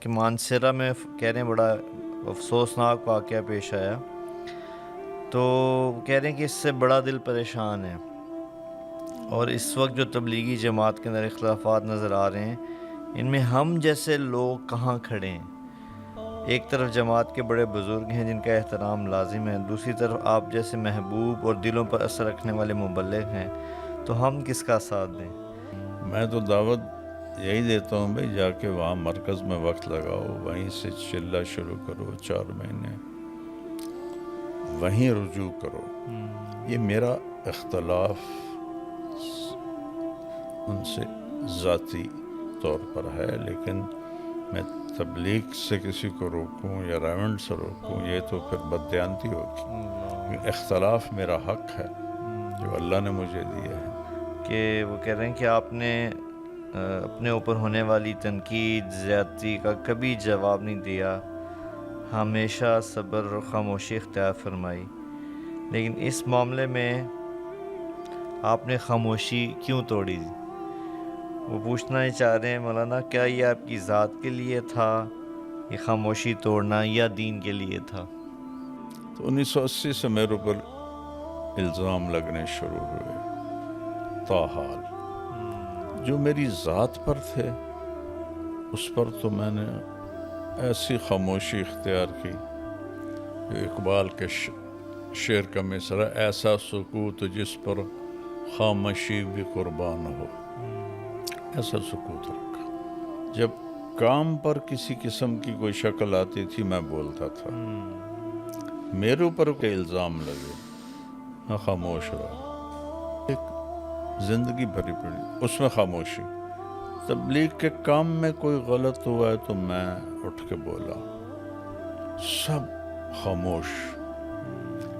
کہ مانسہرہ میں کہہ رہے ہیں بڑا افسوسناک واقعہ پیش آیا، تو کہہ رہے ہیں کہ اس سے بڑا دل پریشان ہے، اور اس وقت جو تبلیغی جماعت کے اندر اختلافات نظر آ رہے ہیں، ان میں ہم جیسے لوگ کہاں کھڑے ہیں؟ ایک طرف جماعت کے بڑے بزرگ ہیں جن کا احترام لازم ہے، دوسری طرف آپ جیسے محبوب اور دلوں پر اثر رکھنے والے مبلغ ہیں، تو ہم کس کا ساتھ دیں؟ میں تو دعوت یہی دیتا ہوں بھائی، جا کے وہاں مرکز میں وقت لگاؤ، وہیں سے چلہ شروع کرو، 4 مہینے وہیں رجوع کرو۔ یہ میرا اختلاف ان سے ذاتی طور پر ہے، لیکن میں تبلیغ سے کسی کو روکوں یا ریونڈ سے روکوں، یہ تو پھر بددیانتی ہوگی۔ اختلاف میرا حق ہے جو اللہ نے مجھے دیا ہے۔ کہ وہ کہہ رہے ہیں کہ آپ نے اپنے اوپر ہونے والی تنقید زیادتی کا کبھی جواب نہیں دیا، ہمیشہ صبر اور خاموشی اختیار فرمائی، لیکن اس معاملے میں آپ نے خاموشی کیوں توڑی؟ وہ پوچھنا ہی چاہ رہے ہیں مولانا، کیا یہ آپ کی ذات کے لیے تھا یہ خاموشی توڑنا، یا دین کے لیے تھا؟ تو 1980 سے میرے اوپر الزام لگنے شروع ہوئے، تاحال جو میری ذات پر تھے اس پر تو میں نے ایسی خاموشی اختیار کی جو اقبال کے شعر کا مصرع، ایسا سکوت جس پر خاموشی بھی قربان ہو، ایسا سکوت رکھا۔ جب کام پر کسی قسم کی کوئی شکل آتی تھی میں بولتا تھا، میرے اوپر کوئی الزام لگے میں خاموش رہا، ایک زندگی بھری پڑی اس میں خاموشی۔ تبلیغ کے کام میں کوئی غلط ہوا ہے تو میں اٹھ کے بولا، سب خاموش،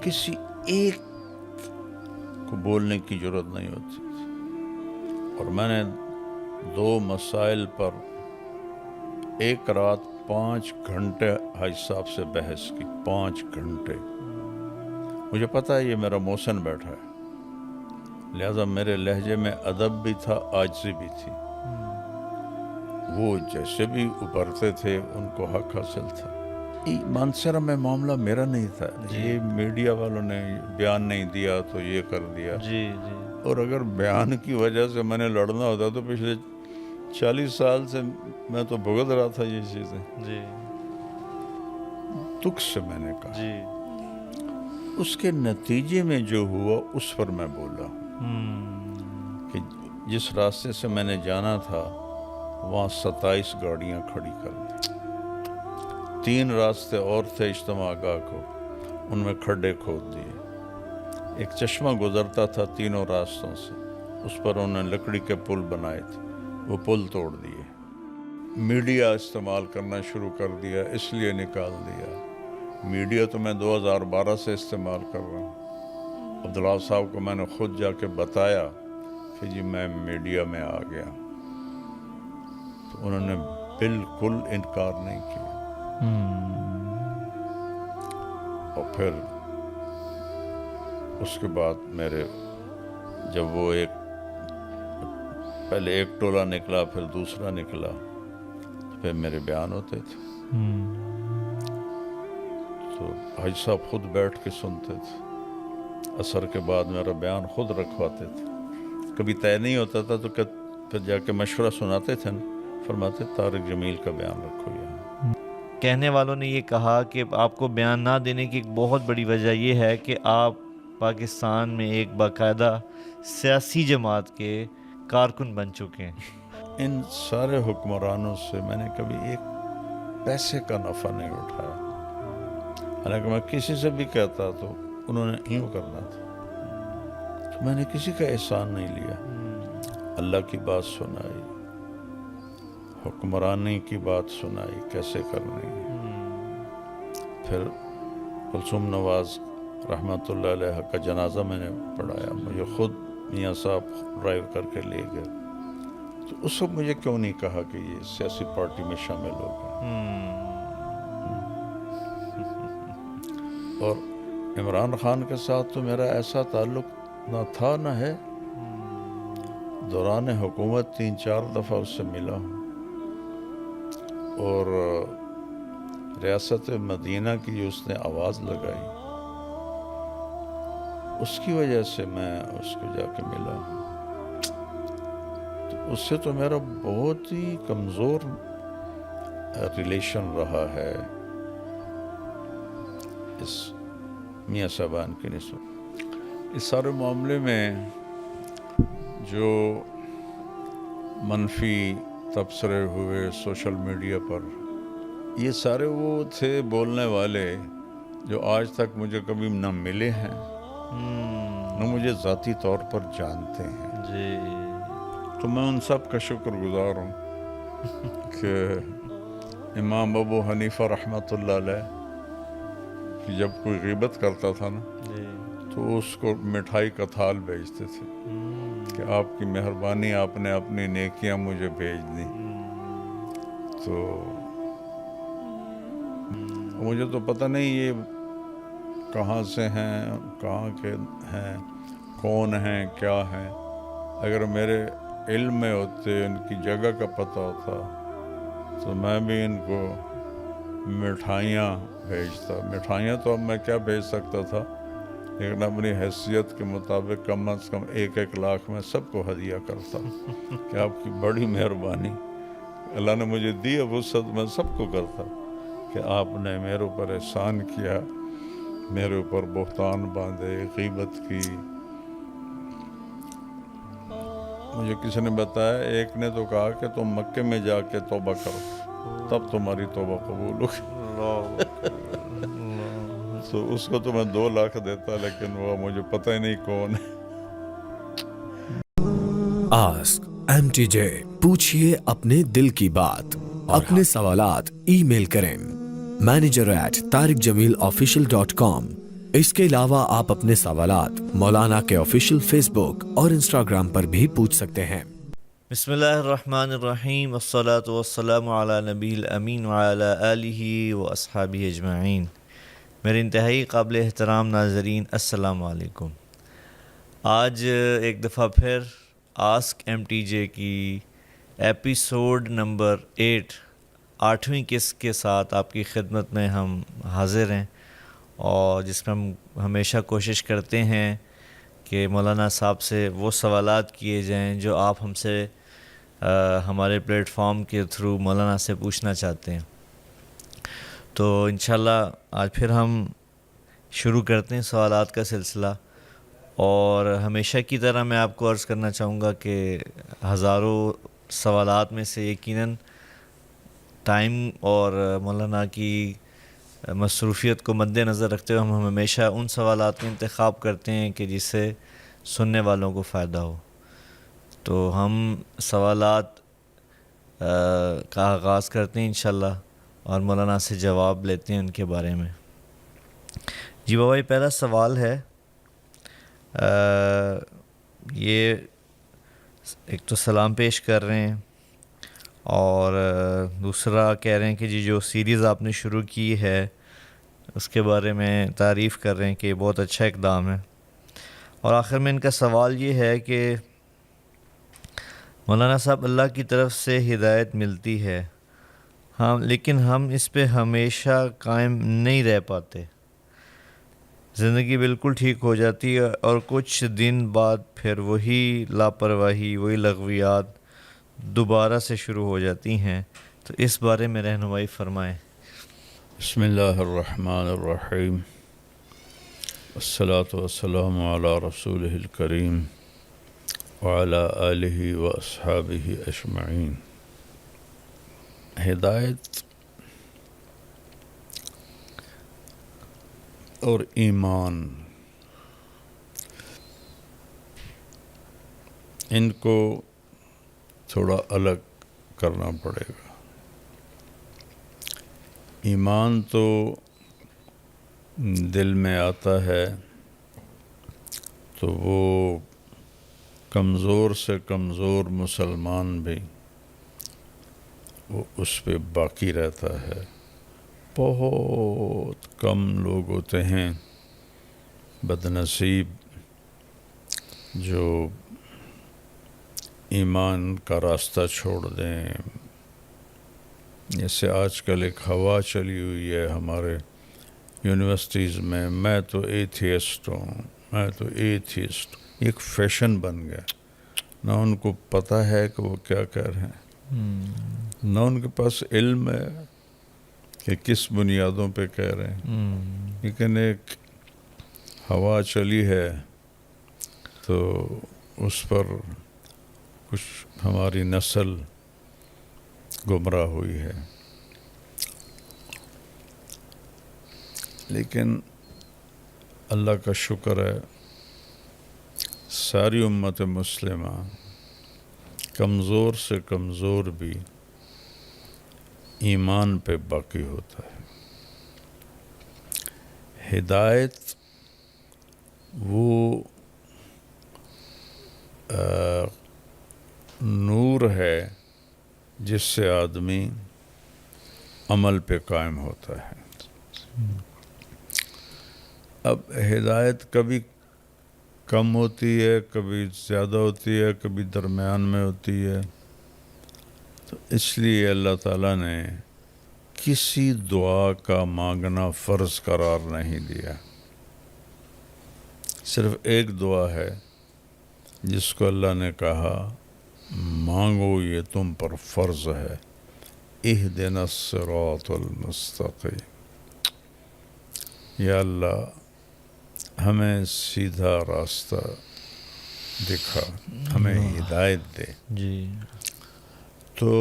کسی ایک کو بولنے کی ضرورت نہیں ہوتی تھی۔ اور میں نے 2 مسائل پر ایک رات 5 گھنٹے حاج صاحب سے بحث کی، 5 گھنٹے۔ مجھے پتا ہے یہ میرا محسن بیٹھا ہے، لہذا میرے لہجے میں ادب بھی تھا، عاجزی بھی تھی۔ وہ جیسے بھی ابھرتے تھے ان کو حق حاصل تھا۔ مانسہرہ میں معاملہ میرا نہیں تھا، یہ میڈیا والوں نے بیان نہیں دیا تو یہ کر دیا، اور اگر بیان کی وجہ سے میں نے لڑنا ہوتا تو پچھلے 40 سال سے میں تو بھگت رہا تھا یہ چیزیں۔ دکھ سے میں نے کہا، اس کے نتیجے میں جو ہوا اس پر میں بولا کہ جس راستے سے میں نے جانا تھا وہاں 27 گاڑیاں کھڑی کر دی، 3 راستے اور تھے اجتماع گاہ کو، ان میں کھڈے کھود دیے۔ ایک چشمہ گزرتا تھا تینوں راستوں سے، اس پر انہوں نے لکڑی کے پل بنائے تھے، وہ پل توڑ دیے۔ میڈیا استعمال کرنا شروع کر دیا، اس لیے نکال دیا۔ میڈیا تو میں 2012 سے استعمال کر رہا ہوں۔ عبداللہ صاحب کو میں نے خود جا کے بتایا کہ جی میں میڈیا میں آ گیا، تو انہوں نے بالکل انکار نہیں کیا۔ اور پھر اس کے بعد میرے جب وہ پہلے ایک ٹولہ نکلا پھر دوسرا نکلا، پھر میرے بیان ہوتے تھے، تو حاج صاحب خود بیٹھ کے سنتے تھے، عصر کے بعد میرا بیان خود رکھواتے تھے، کبھی طے نہیں ہوتا تھا تو پھر جا کے مشورہ سناتے تھے، فرماتے طارق جمیل کا بیان رکھو یہاں۔ کہنے والوں نے یہ کہا کہ آپ کو بیان نہ دینے کی ایک بہت بڑی وجہ یہ ہے کہ آپ پاکستان میں ایک باقاعدہ سیاسی جماعت کے کارکن بن چکے ہیں۔ ان سارے حکمرانوں سے میں نے کبھی ایک پیسے کا نفع نہیں اٹھایا، حالانکہ میں کسی سے بھی کہتا تو انہوں نے یوں کرنا تھا، تو میں نے کسی کا احسان نہیں لیا۔ اللہ کی بات سنائی، حکمرانی کی بات سنائی کیسے کرنی ہے۔ پھر کلثوم نواز رحمۃ اللہ علیہ کا جنازہ میں نے پڑھایا، مجھے خود میاں صاحب ڈرائیو کر کے لے گئے، تو اس وقت مجھے کیوں نہیں کہا کہ یہ سیاسی پارٹی میں شامل ہو گئے؟ اور عمران خان کے ساتھ تو میرا ایسا تعلق نہ تھا نہ ہے، دوران حکومت 3-4 دفعہ اس سے ملا ہوں، اور ریاست مدینہ کی جو اس نے آواز لگائی، اس کی وجہ سے میں اس کو جا کے ملا ہوں۔ تو اس سے تو میرا بہت ہی کمزور ریلیشن رہا ہے اس میاں صاحبان کی نسبت۔ اس سارے معاملے میں جو منفی تبصرے ہوئے سوشل میڈیا پر، یہ سارے وہ تھے بولنے والے جو آج تک مجھے کبھی نہ ملے ہیں نہ مجھے ذاتی طور پر جانتے ہیں۔ جی تو میں ان سب کا شکر گزار ہوں کہ امام ابو حنیفہ رحمۃ اللہ علیہ کہ جب کوئی غیبت کرتا تھا نا جی تو اس کو مٹھائی کا تھال بھیجتے تھے کہ آپ کی مہربانی، آپ نے اپنی نیکیاں مجھے بھیج دیں۔ تو مجھے تو پتہ نہیں یہ کہاں سے ہیں، کہاں کے ہیں، کون ہیں، کیا ہیں۔ اگر میرے علم میں ہوتے، ان کی جگہ کا پتہ ہوتا تو میں بھی ان کو مٹھائیاں بھیجتا۔ مٹھائیاں تو اب میں کیا بھیج سکتا تھا، لیکن اپنی حیثیت کے مطابق کم از کم 1-1 لاکھ میں سب کو ہدیہ کرتا کہ آپ کی بڑی مہربانی، اللہ نے مجھے دی ہے وسعت، میں سب کو کرتا کہ آپ نے میرے اوپر احسان کیا، میرے اوپر بہتان باندھے، غیبت کی۔ مجھے کسی نے بتایا، ایک نے تو کہا کہ تم مکے میں جا کے توبہ کرو تب تمہاری توبہ قبول ہوگی۔ تو اس کو تو میں 2 لاکھ دیتا، لیکن وہ مجھے پتہ ہی نہیں کون ہے۔ آسک MTJ، پوچھئے اپنے دل کی بات۔ اپنے سوالات ای میل کریں manager@tariqjamilofficial.com۔ اس کے علاوہ آپ اپنے سوالات مولانا کے آفیشیل فیس بک اور انسٹاگرام پر بھی پوچھ سکتے ہیں۔ بسم اللہ الرحمن الرحیم، والصلاة والسلام علی نبی الامین وعلی آلہ واصحابہ اجمعین۔ میرے انتہائی قابل احترام ناظرین، السلام علیکم۔ آج ایک دفعہ پھر آسک MTJ کی ایپیسوڈ نمبر 8ویں قسط کے ساتھ آپ کی خدمت میں ہم حاضر ہیں، اور جس میں ہم ہمیشہ کوشش کرتے ہیں کہ مولانا صاحب سے وہ سوالات کیے جائیں جو آپ ہم سے ہمارے پلیٹ فارم کے تھرو مولانا سے پوچھنا چاہتے ہیں۔ تو انشاءاللہ آج پھر ہم شروع کرتے ہیں سوالات کا سلسلہ، اور ہمیشہ کی طرح میں آپ کو عرض کرنا چاہوں گا کہ ہزاروں سوالات میں سے یقیناً ٹائم اور مولانا کی مصروفیت کو مد نظر رکھتے ہوئے ہم ہمیشہ ان سوالات کا انتخاب کرتے ہیں کہ جس سے سننے والوں کو فائدہ ہو۔ تو ہم سوالات کا آغاز کرتے ہیں انشاءاللہ، اور مولانا سے جواب لیتے ہیں ان کے بارے میں۔ جی بابا، یہ پہلا سوال ہے، یہ ایک تو سلام پیش کر رہے ہیں، اور دوسرا کہہ رہے ہیں کہ جی جو سیریز آپ نے شروع کی ہے اس کے بارے میں تعریف کر رہے ہیں کہ یہ بہت اچھا اقدام ہے، اور آخر میں ان کا سوال یہ ہے کہ مولانا صاحب، اللہ کی طرف سے ہدایت ملتی ہے لیکن ہم اس پہ ہمیشہ قائم نہیں رہ پاتے، زندگی بالکل ٹھیک ہو جاتی ہے اور کچھ دن بعد پھر وہی لاپرواہی، وہی لغویات دوبارہ سے شروع ہو جاتی ہیں، تو اس بارے میں رہنمائی فرمائیں۔ بسم اللہ الرحمن الرحیم، والصلاة والسلام علی رسولہ الکریم وعلی آلہ واصحابہ اجمعین۔ ہدایت اور ایمان، ان کو تھوڑا الگ کرنا پڑے گا۔ ایمان تو دل میں آتا ہے تو وہ کمزور سے کمزور مسلمان بھی وہ اس پہ باقی رہتا ہے۔ بہت کم لوگ ہوتے ہیں بدنصیب جو ایمان کا راستہ چھوڑ دیں، جیسے آج کل ایک ہوا چلی ہوئی ہے ہمارے یونیورسٹیز میں تو ایتھیسٹ ہوں، میں تو ایتھیسٹ، ایک فیشن بن گیا، نہ ان کو پتہ ہے کہ وہ کیا کہہ رہے ہیں، نہ ان کے پاس علم ہے کہ کس بنیادوں پہ کہہ رہے ہیں، لیکن ایک ہوا چلی ہے تو اس پر کچھ ہماری نسل گمراہ ہوئی ہے۔ لیکن اللہ کا شکر ہے ساری امت مسلمہ کمزور سے کمزور بھی ایمان پہ باقی ہوتا ہے۔ ہدایت وہ نور ہے جس سے آدمی عمل پہ قائم ہوتا ہے۔ اب ہدایت کبھی کم ہوتی ہے، کبھی زیادہ ہوتی ہے، کبھی درمیان میں ہوتی ہے، تو اس لیے اللہ تعالیٰ نے کسی دعا کا مانگنا فرض قرار نہیں دیا۔ صرف ایک دعا ہے جس کو اللہ نے کہا مانگو، یہ تم پر فرض ہے، اہدنا الصراط المستقیم، یا اللہ ہمیں سیدھا راستہ دکھا، ہمیں ہدایت دے۔ جی تو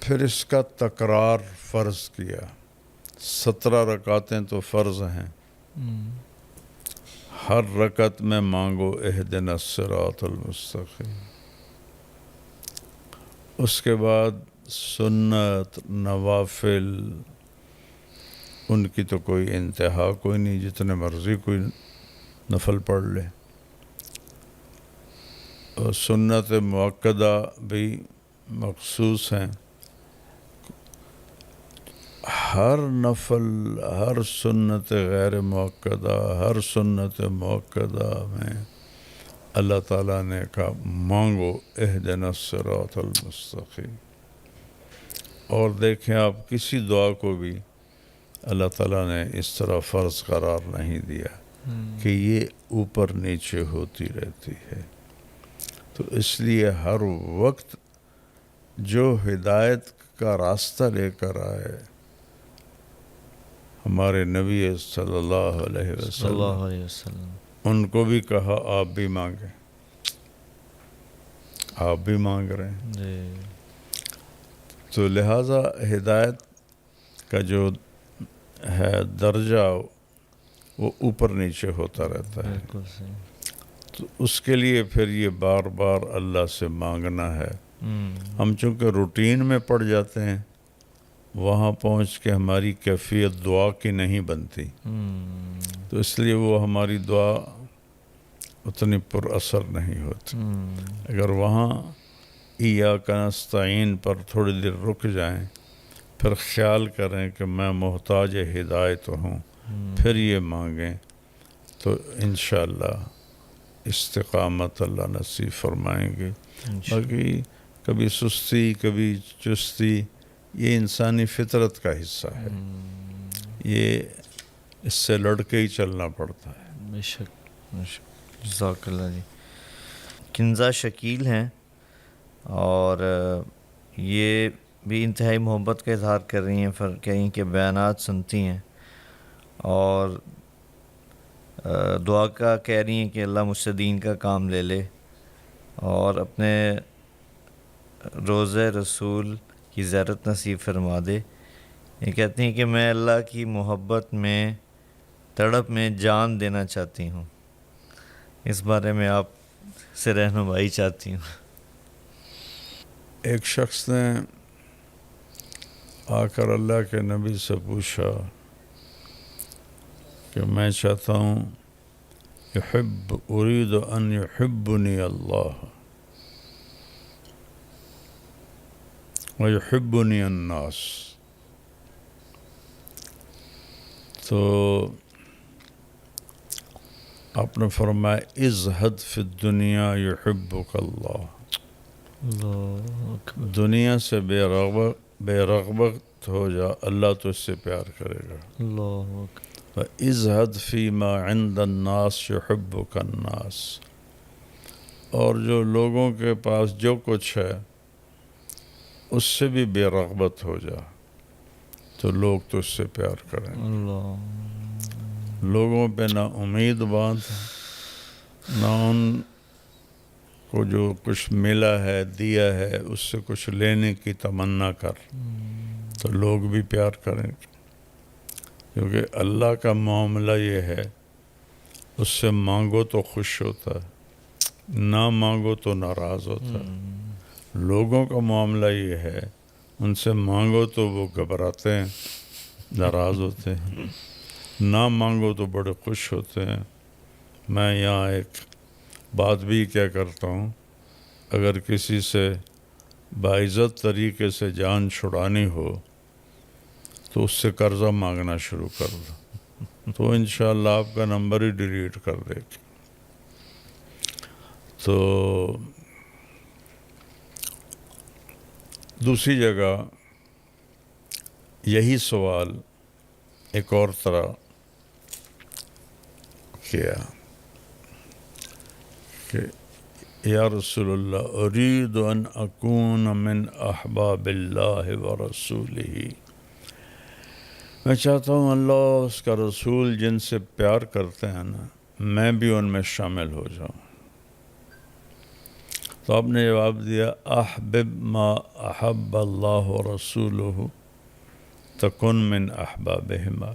پھر اس کا تکرار فرض کیا، 17 رکعتیں تو فرض ہیں، ہر رکعت میں مانگو اہدنا الصراط المستقیم۔ اس کے بعد سنت نوافل ان کی تو کوئی انتہا کوئی نہیں، جتنے مرضی کوئی نفل پڑھ لے، اور سنت مؤکدہ بھی مخصوص ہیں۔ ہر نفل، ہر سنت غیر مؤکدہ، ہر سنت مؤکدہ میں اللہ تعالیٰ نے کہا مانگو اہدنا الصراط المستقیم۔ اور دیکھیں آپ کسی دعا کو بھی اللہ تعالیٰ نے اس طرح فرض قرار نہیں دیا کہ یہ اوپر نیچے ہوتی رہتی ہے۔ تو اس لیے ہر وقت جو ہدایت کا راستہ لے کر آئے، ہمارے نبی صلی اللہ علیہ صلی اللہ وسلم، علیہ وسلم، ان کو بھی کہا آپ بھی مانگیں، آپ بھی مانگ رہے ہیں۔ جی تو لہٰذا ہدایت کا جو ہے درجہ وہ اوپر نیچے ہوتا رہتا ہے۔ بالکل صحیح۔ تو اس کے لیے پھر یہ بار بار اللہ سے مانگنا ہے۔ ہم چونکہ روٹین میں پڑ جاتے ہیں، وہاں پہنچ کے ہماری کیفیت دعا کی نہیں بنتی، تو اس لیے وہ ہماری دعا اتنی پر اثر نہیں ہوتی۔ اگر وہاں ایاک نستعین پر تھوڑی دیر رک جائیں، پھر خیال کریں کہ میں محتاج ہدایت ہوں، پھر یہ مانگیں، تو انشاءاللہ استقامت اللہ نصیب فرمائیں گے۔ باقی کبھی سستی کبھی چستی یہ انسانی فطرت کا حصہ ہے، یہ اس سے لڑ کے ہی چلنا پڑتا ہے۔ بے شک بے شک، جزاک اللہ جی۔ کنزا شکیل ہیں اور یہ بھی انتہائی محبت کا اظہار کر رہی ہیں، کہیں کہ بیانات سنتی ہیں اور دعا کا کہہ رہی ہیں کہ اللہ مجھ سے دین کا کام لے لے، اور اپنے روضہ رسول کی زیارت نصیب فرما دے۔ یہ کہتی ہیں کہ میں اللہ کی محبت میں تڑپ میں جان دینا چاہتی ہوں، اس بارے میں آپ سے رہنمائی چاہتی ہوں۔ ایک شخص نے آ کر اللہ کے نبی سے پوچھا کہ میں چاہتا ہوں اريد ان يحبني اللہ ويحبني الناس، تو آپ نے فرمایا ازہد فی الدنیا یحبک اللہ، اللہ دنیا سے بے رغبت ہو جا، اللہ تو اس سے پیار کرے گا. اللہ وَإِزْهَدْ فِي مَا عِنْدَ النَّاسِ يُحِبُّكَ النَّاسِ، اور جو لوگوں کے پاس جو کچھ ہے اس سے بھی بے رغبت ہو جا تو لوگ تو اس سے پیار کریں. اللہ لوگوں پہ نہ امید باندھ، نہ ان کو جو کچھ ملا ہے دیا ہے اس سے کچھ لینے کی تمنا کر، تو لوگ بھی پیار کریں گے. کیونکہ اللہ کا معاملہ یہ ہے، اس سے مانگو تو خوش ہوتا ہے، نہ مانگو تو ناراض ہوتا ہے. لوگوں کا معاملہ یہ ہے، ان سے مانگو تو وہ گھبراتے ہیں، ناراض ہوتے ہیں، نہ مانگو تو بڑے خوش ہوتے ہیں. میں یہاں ایک بات بھی کیا کرتا ہوں، اگر کسی سے باعزت طریقے سے جان چھڑانی ہو تو اس سے قرضہ مانگنا شروع کر دو، تو انشاءاللہ آپ کا نمبر ہی ڈیلیٹ کر دے گی. تو دوسری جگہ یہی سوال ایک اور طرح کیا کہ یا رسول اللہ ارید ان اکون من احباب اللہ ورسولہ، میں چاہتا ہوں اللہ اس کا رسول جن سے پیار کرتے ہیں نا، میں بھی ان میں شامل ہو جاؤں. تو آپ نے جواب دیا احبب ما احب اللہ ورسولہ تکن من احبابہما،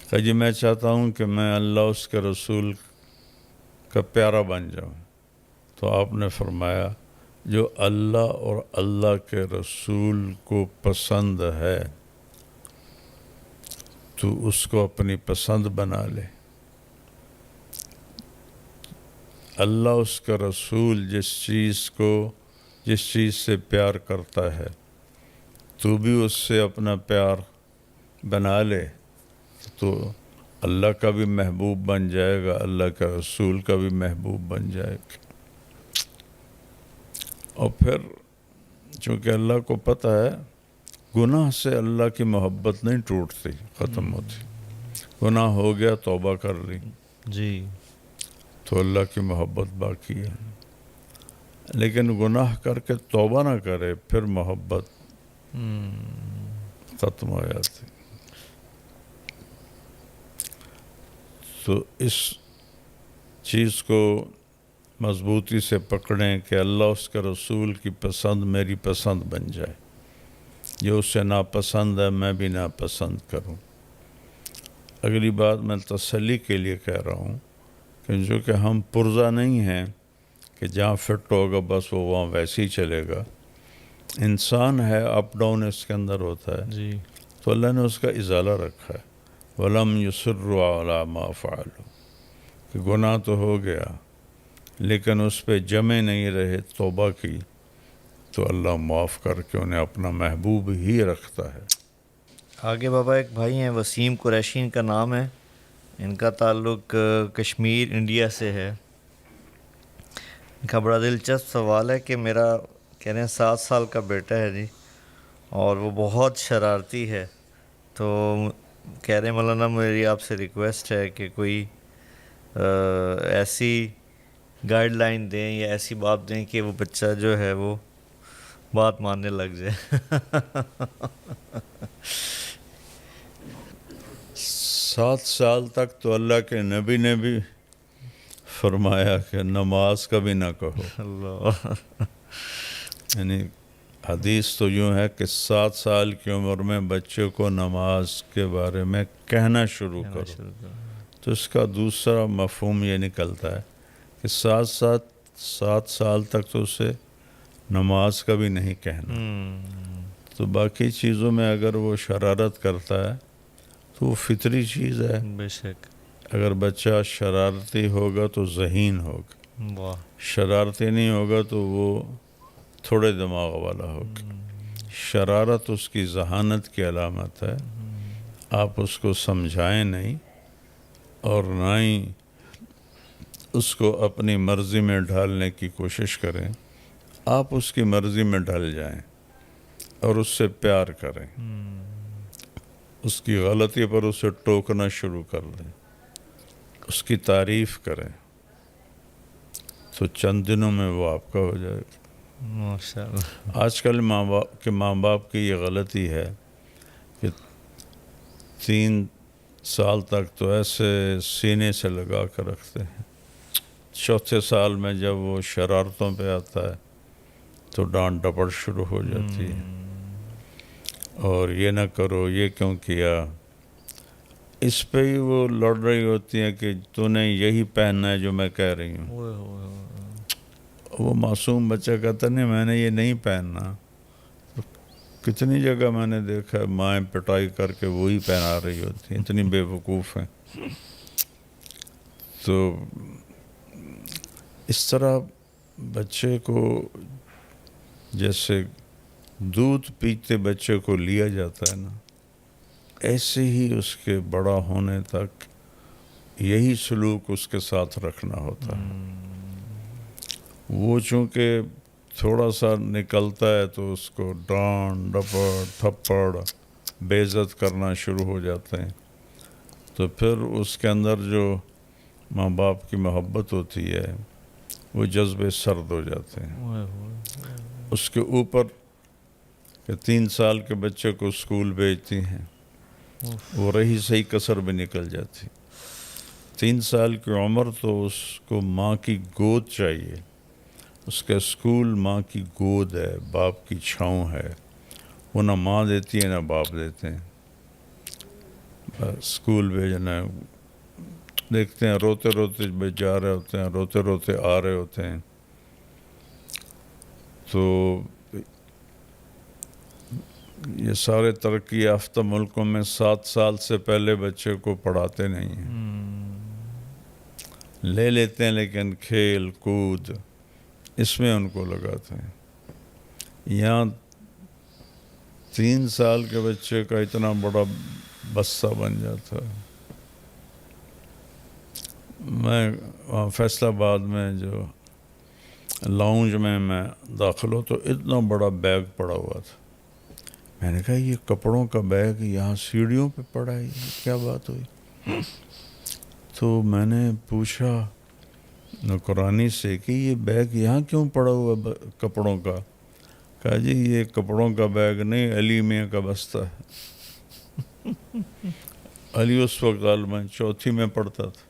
کہ جی میں چاہتا ہوں کہ میں اللہ اس کے رسول کا پیارا بن جاؤں. تو آپ نے فرمایا جو اللہ اور اللہ کے رسول کو پسند ہے تو اس کو اپنی پسند بنا لے. اللہ اس کا رسول جس چیز سے پیار کرتا ہے تو بھی اس سے اپنا پیار بنا لے، تو اللہ کا بھی محبوب بن جائے گا، اللہ کا رسول کا بھی محبوب بن جائے گا. اور پھر چونکہ اللہ کو پتہ ہے گناہ سے اللہ کی محبت نہیں ٹوٹتی، ختم ہوتی. گناہ ہو گیا توبہ کر لی جی، تو اللہ کی محبت باقی ہے. لیکن گناہ کر کے توبہ نہ کرے پھر محبت ختم ہو جاتی. تو اس چیز کو مضبوطی سے پکڑیں کہ اللہ اس کے رسول کی پسند میری پسند بن جائے، جو اس سے ناپسند ہے میں بھی ناپسند کروں. اگلی بات میں تسلی کے لیے کہہ رہا ہوں کہ جو کہ ہم پرزہ نہیں ہیں کہ جہاں فٹ ہوگا بس وہ وہاں ویسے ہی چلے گا. انسان ہے، اپ ڈاؤن اس کے اندر ہوتا ہے. جی، تو اللہ نے اس کا ازالہ رکھا ہے. وَلَمْ يُصِرُّوا عَلَى مَا فَعَلُوا، کہ گناہ تو ہو گیا لیکن اس پہ جمے نہیں رہے، توبہ کی تو اللہ معاف کر کے انہیں اپنا محبوب ہی رکھتا ہے. آگے بابا ایک بھائی ہیں وسیم قریشی ان کا نام ہے، ان کا تعلق کشمیر انڈیا سے ہے. ان کا بڑا دلچسپ سوال ہے کہ میرا کہہ رہے ہیں 7 سال کا بیٹا ہے جی، اور وہ بہت شرارتی ہے. تو کہہ رہے ہیں مولانا میری آپ سے ریکویسٹ ہے کہ کوئی ایسی گائیڈ لائن دیں یا ایسی بات دیں کہ وہ بچہ جو ہے وہ بات ماننے لگ جائے. 7 سال تک تو اللہ کے نبی نے بھی فرمایا کہ نماز کبھی نہ کہو. اللہ، یعنی حدیث تو یوں ہے کہ 7 سال کی عمر میں بچے کو نماز کے بارے میں کہنا شروع کرو. تو اس کا دوسرا مفہوم یہ نکلتا ہے کہ 7 سال تک تو اسے نماز کا بھی نہیں کہنا. تو باقی چیزوں میں اگر وہ شرارت کرتا ہے تو وہ فطری چیز ہے. بے شک. اگر بچہ شرارتی ہوگا تو ذہین ہوگا، واہ، شرارتی نہیں ہوگا تو وہ تھوڑے دماغ والا ہوگا. شرارت اس کی ذہانت کی علامت ہے. آپ اس کو سمجھائیں نہیں اور نہ ہی اس کو اپنی مرضی میں ڈھالنے کی کوشش کریں. آپ اس کی مرضی میں ڈل جائیں اور اس سے پیار کریں، اس کی غلطی پر اسے ٹوکنا شروع کر دیں، اس کی تعریف کریں، تو چند دنوں میں وہ آپ کا ہو جائے گا۔ ماشاء اللہ۔ آج کل ماں باپ کی یہ غلطی ہے کہ 3 سال تک تو ایسے سینے سے لگا کر رکھتے ہیں، چوتھے سال میں جب وہ شرارتوں پہ آتا ہے تو ڈانٹ ڈپٹ شروع ہو جاتی ہے، اور یہ نہ کرو، یہ کیوں کیا، اس پہ ہی وہ لڑ رہی ہوتی ہیں کہ تو نے یہی پہننا ہے جو میں کہہ رہی ہوں۔ وہ معصوم بچہ کہتا نہیں میں نے یہ نہیں پہننا، کتنی جگہ میں نے دیکھا ہے مائیں پٹائی کر کے وہی پہنا رہی ہوتی ہیں، اتنی بے وقوف ہیں۔ تو اس طرح بچے کو جیسے دودھ پیتے بچے کو لیا جاتا ہے نا، ایسے ہی اس کے بڑا ہونے تک یہی سلوک اس کے ساتھ رکھنا ہوتا ہے۔ وہ چونکہ تھوڑا سا نکلتا ہے تو اس کو ڈانٹ ڈپٹ تھپڑ بے عزت کرنا شروع ہو جاتے ہیں، تو پھر اس کے اندر جو ماں باپ کی محبت ہوتی ہے وہ جذبے سرد ہو جاتے ہیں۔ اس کے اوپر کہ 3 سال کے بچے کو اسکول بھیجتی ہیں، وہ رہی صحیح کسر بھی نکل جاتی۔ 3 سال کی عمر تو اس کو ماں کی گود چاہیے، اس کا اسکول ماں کی گود ہے، باپ کی چھاؤں ہے، وہ نہ ماں دیتی ہے نہ باپ دیتے ہیں۔ بس اسکول بھیجنا ہے، دیکھتے ہیں روتے روتے جا رہے ہوتے ہیں، روتے روتے آ رہے ہوتے ہیں، تو یہ سارے ترقی یافتہ ملکوں میں 7 سال سے پہلے بچے کو پڑھاتے نہیں ہیں، لے لیتے ہیں لیکن کھیل کود اس میں ان کو لگاتے ہیں۔ یہاں 3 سال کے بچے کا اتنا بڑا بستہ بن جاتا ہے۔ میں وہاں فیصل آباد میں جو لاؤنج میں داخل ہو تو اتنا بڑا بیگ پڑا ہوا تھا، میں نے کہا یہ کپڑوں کا بیگ یہاں سیڑھیوں پہ پڑا ہے، یہ کیا بات ہوئی؟ تو میں نے پوچھا نوکرانی سے کہ یہ بیگ یہاں کیوں پڑا ہوا کپڑوں کا؟ کہا جی یہ کپڑوں کا بیگ نہیں، علی میاں کا بستہ ہے۔ علی اس وقت غالباً 4تھی میں پڑھتا تھا۔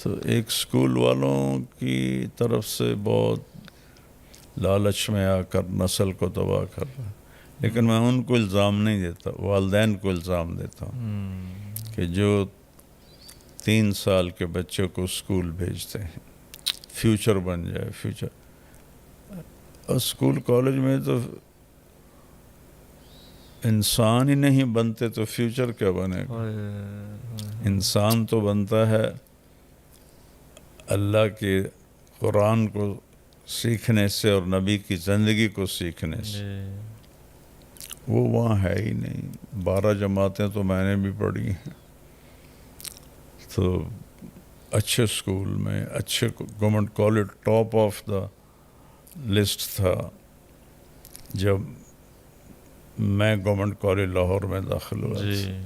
تو ایک اسکول والوں کی طرف سے بہت لالچ میں آ کر نسل کو تباہ کر رہا ہے، لیکن میں ان کو الزام نہیں دیتا، والدین کو الزام دیتا ہوں کہ جو 3 سال کے بچے کو اسکول بھیجتے ہیں، فیوچر بن جائے، فیوچر۔ اور اسکول کالج میں تو انسان ہی نہیں بنتے تو فیوچر کیا بنے گا؟ انسان تو بنتا ہے اللہ کے قرآن کو سیکھنے سے اور نبی کی زندگی کو سیکھنے سے، وہ وہاں ہے ہی نہیں۔ 12 جماعتیں تو میں نے بھی پڑھی ہیں، تو اچھے اسکول میں اچھے government college top of the list تھا جب میں گورنمنٹ کالج لاہور میں داخل ہوا تھا،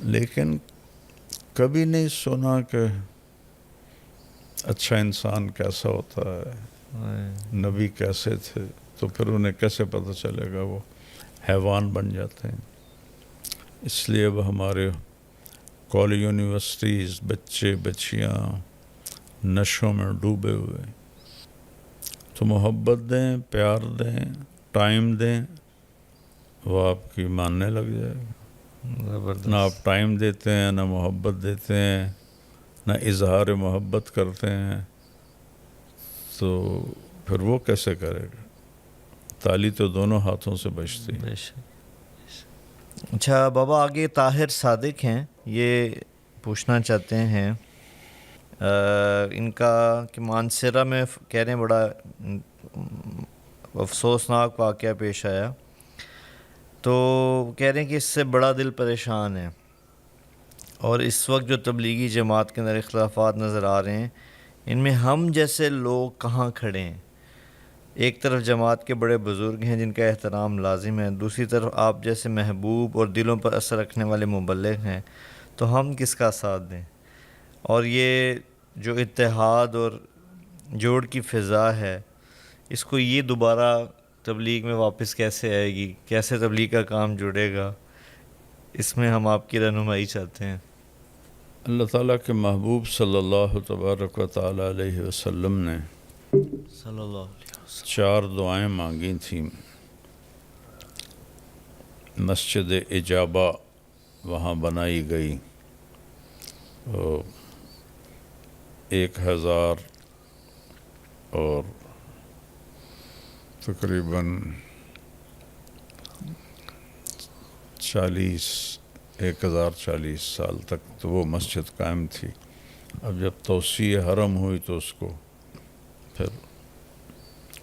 لیکن کبھی نہیں سنا کہ اچھا انسان کیسا ہوتا ہے، نبی کیسے تھے، تو پھر انہیں کیسے پتہ چلے گا؟ وہ حیوان بن جاتے ہیں۔ اس لیے اب ہمارے کالج یونیورسٹیز بچے بچیاں نشوں میں ڈوبے ہوئے، تو محبت دیں، پیار دیں، ٹائم دیں، وہ آپ کی ماننے لگ جائے گا۔ نہ آپ ٹائم دیتے ہیں، نہ محبت دیتے ہیں، نہ اظہار محبت کرتے ہیں، تو پھر وہ کیسے کرے گا؟ تالی تو دونوں ہاتھوں سے بجتی ہے۔ اچھا بابا، آگے طاہر صادق ہیں، یہ پوچھنا چاہتے ہیں ان کا کہ مانسیرہ میں کہہ رہے ہیں بڑا افسوسناک واقعہ پیش آیا، تو کہہ رہے ہیں کہ اس سے بڑا دل پریشان ہے، اور اس وقت جو تبلیغی جماعت کے اندر اختلافات نظر آ رہے ہیں ان میں ہم جیسے لوگ کہاں کھڑے ہیں؟ ایک طرف جماعت کے بڑے بزرگ ہیں جن کا احترام لازم ہے، دوسری طرف آپ جیسے محبوب اور دلوں پر اثر رکھنے والے مبلغ ہیں، تو ہم کس کا ساتھ دیں؟ اور یہ جو اتحاد اور جوڑ کی فضا ہے، اس کو یہ دوبارہ تبلیغ میں واپس کیسے آئے گی؟ کیسے تبلیغ کا کام جڑے گا؟ اس میں ہم آپ کی رہنمائی چاہتے ہیں۔ اللہ تعالیٰ کے محبوب صلی اللہ تبارک و تعالیٰ علیہ وسلم نے صلی اللہ علیہ وسلم 4 دعائیں مانگی تھیں۔ مسجد اجابہ وہاں بنائی گئی، 1000 اور تقریباً 1040 سال تک تو وہ مسجد قائم تھی۔ اب جب توسیع حرم ہوئی تو اس کو پھر